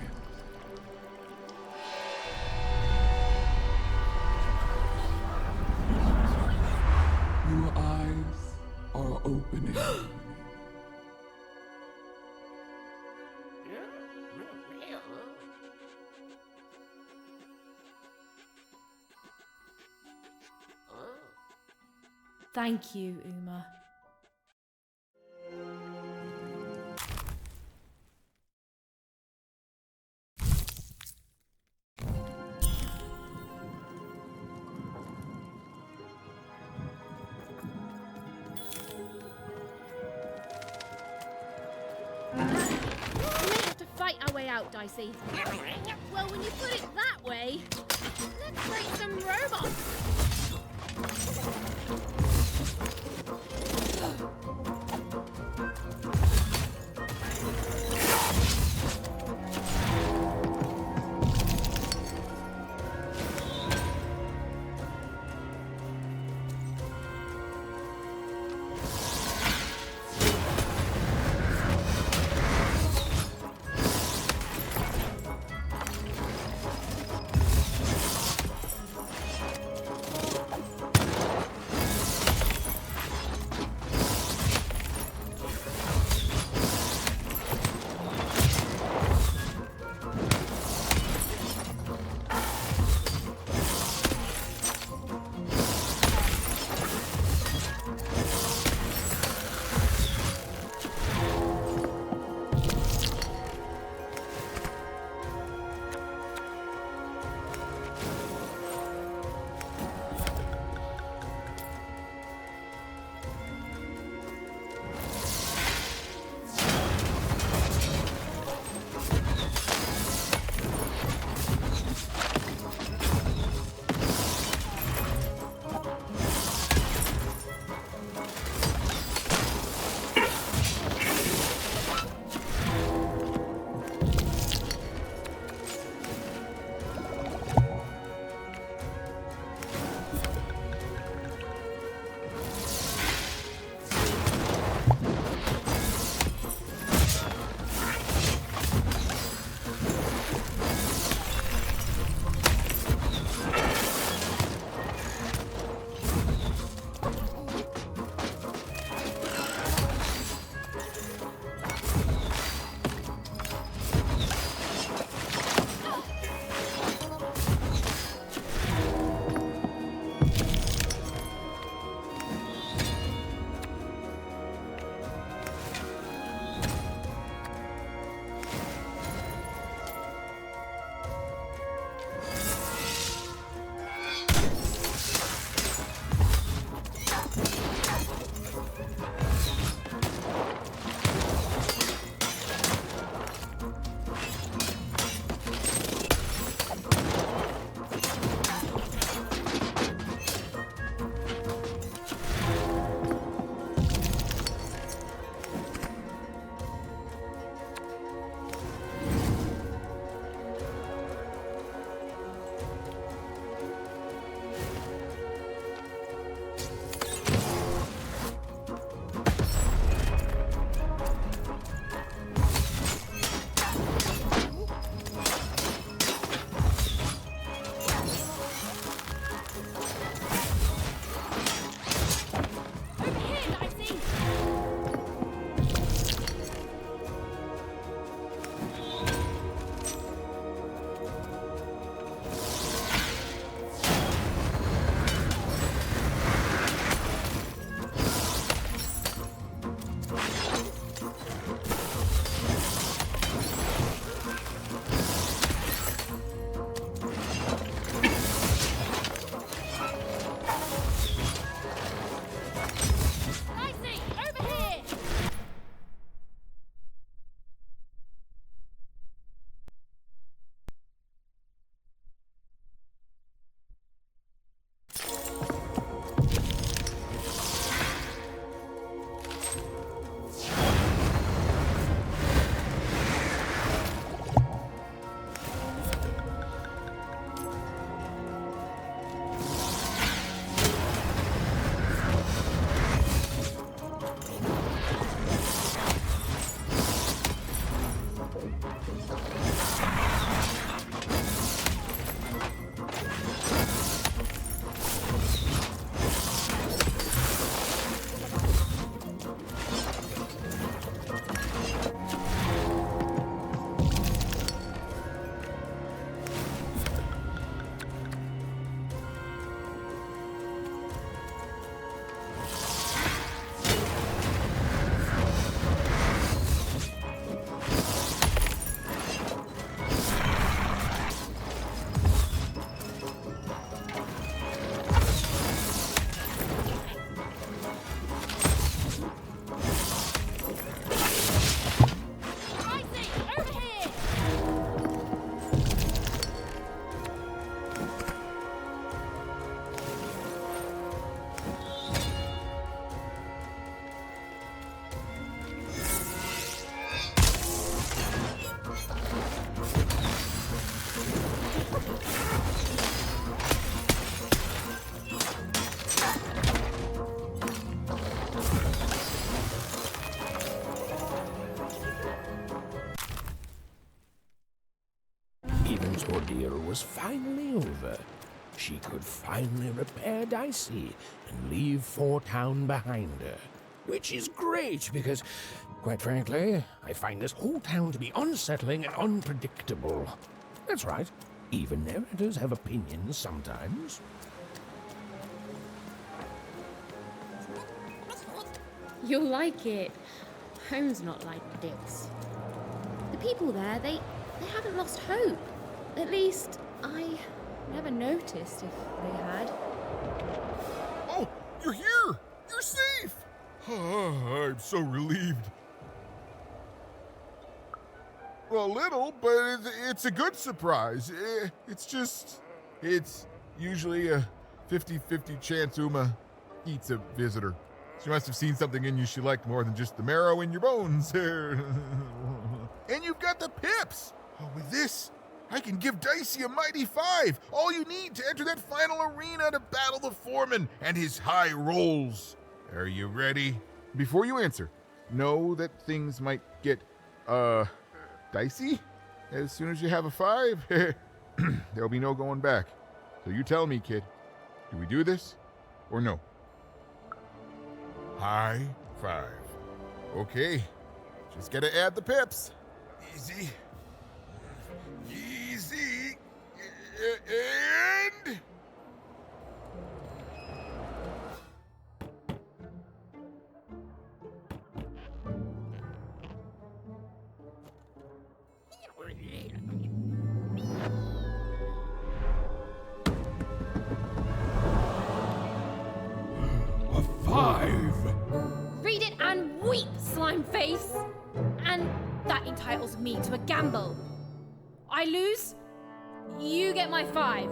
Your eyes are opening. Thank you, Uma. Our way out, Dicey. Well, when you put it that way, let's create some robots. ordeal was finally over. She could finally repair Dicey and leave Four Town behind her. Which is great because, quite frankly, I find this whole town to be unsettling and unpredictable. That's right, even narrators have opinions sometimes. You'll like it. Home's not like this. The people there, they haven't lost hope. At least, I never noticed if they had. Oh, you're here! You're safe! Oh, I'm so relieved. Well, a little, but it's a good surprise. It's usually a 50-50 chance Uma eats a visitor. She must have seen something in you she liked more than just the marrow in your bones. And you've got the pips! Oh, with this, I can give Dicey a mighty 5. All you need to enter that final arena to battle the foreman and his high rolls. Are you ready? Before you answer, know that things might get, dicey. As soon as you have a 5, there'll be no going back. So you tell me, kid. Do we do this or no? High 5. Okay. Just gotta add the pips. Easy. Easy. And... A 5. Read it and weep, slime face! And that entitles me to a gamble. I lose, you get my 5.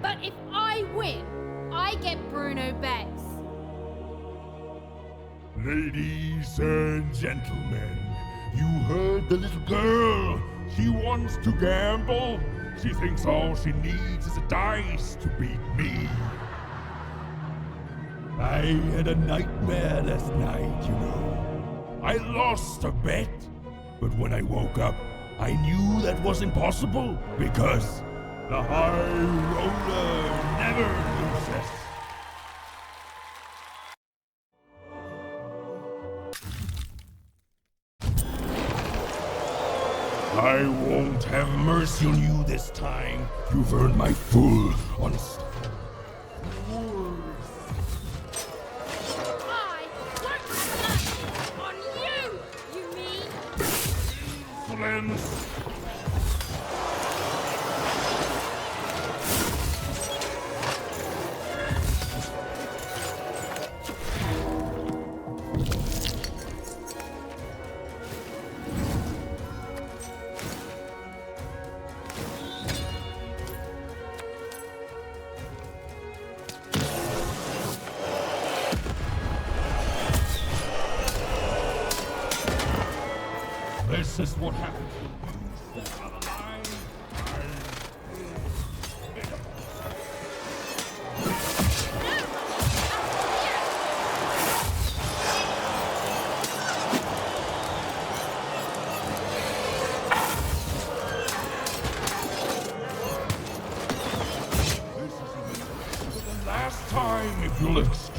But if I win, I get Bruno Betts. Ladies and gentlemen, you heard the little girl. She wants to gamble. She thinks all she needs is a dice to beat me. I had a nightmare last night, you know. I lost a bet, but when I woke up, I knew that was impossible because the high roller never loses. I won't have mercy on you this time. You've earned my full honesty. I won't have on you, you mean? Insolence. This is what happened. This is the last time, if you'll excuse.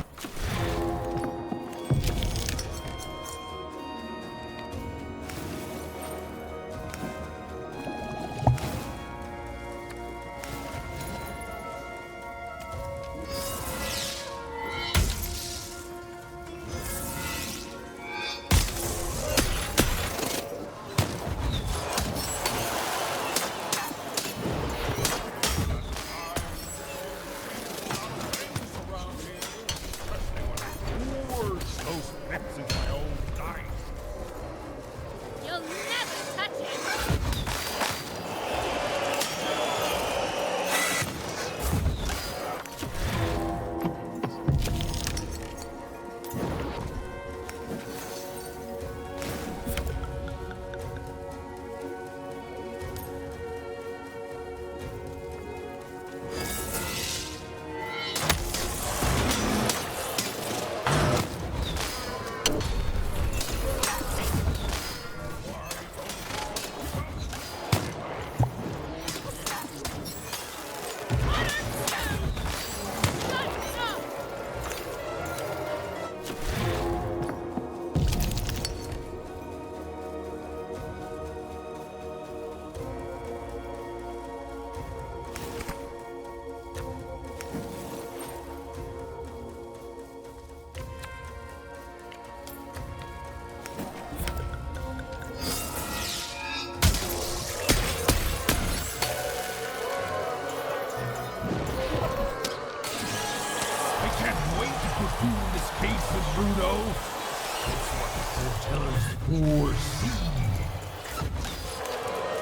tell us poor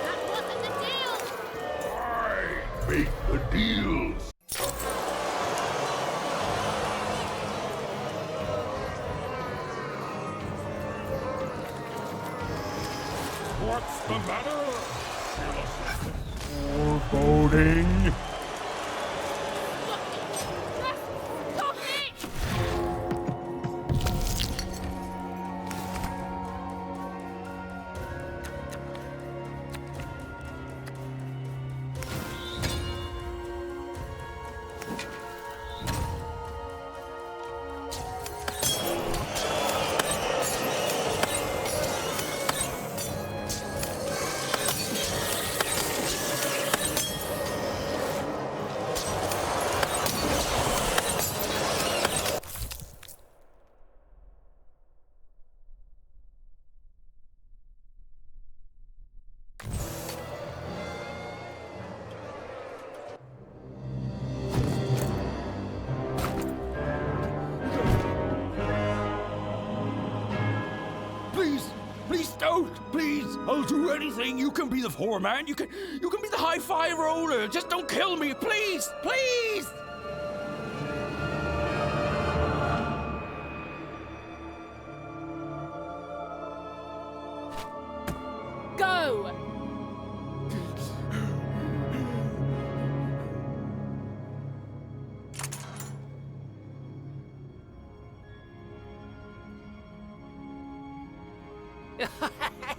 That wasn't the deal! make the deals. What's the matter? Foreboding. Stop it! Please, please don't, please. I'll do anything. You can be the foreman. You can be the high five roller. Just don't kill me, please, please. Go!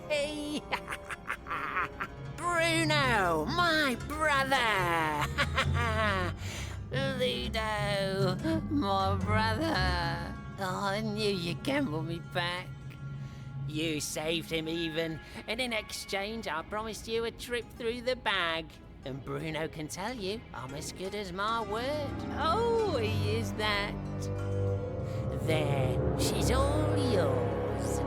Hey! Bruno, my brother! Ludo, my brother! Oh, I knew you'd gamble me back. You saved him even, and in exchange I promised you a trip through the bag. And Bruno can tell you I'm as good as my word. Oh, he is that. There, she's all yours.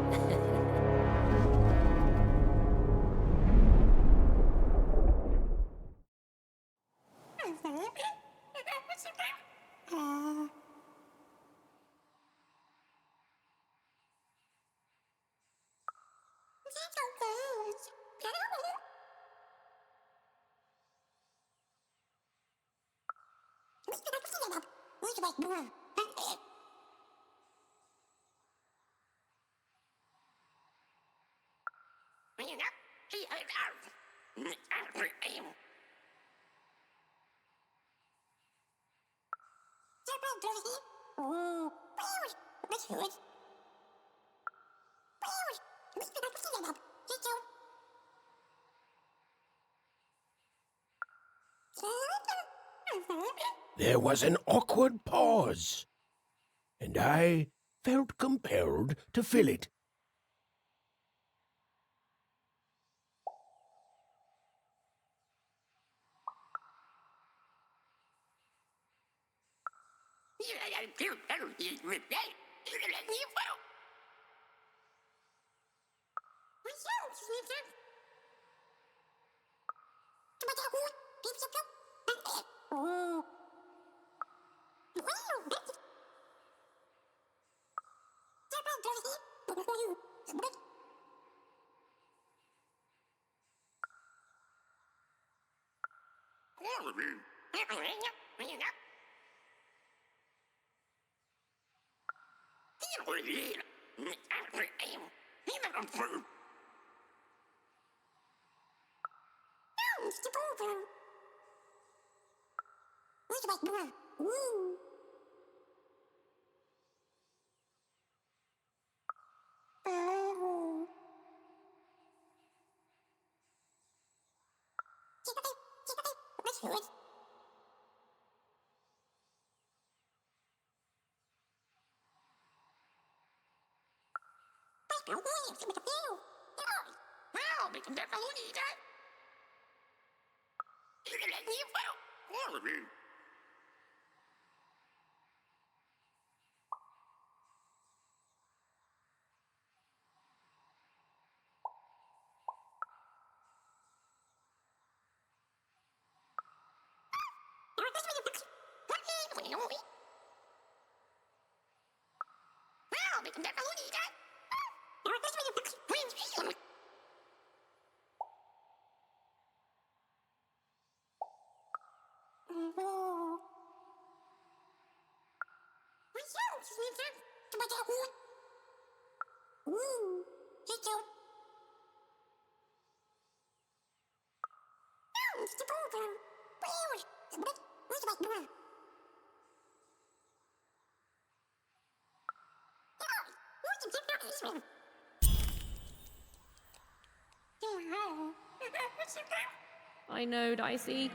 There was an awkward pause, and I felt compelled to fill it. I know, Dicey.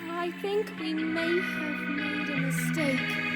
I think we may have made a mistake.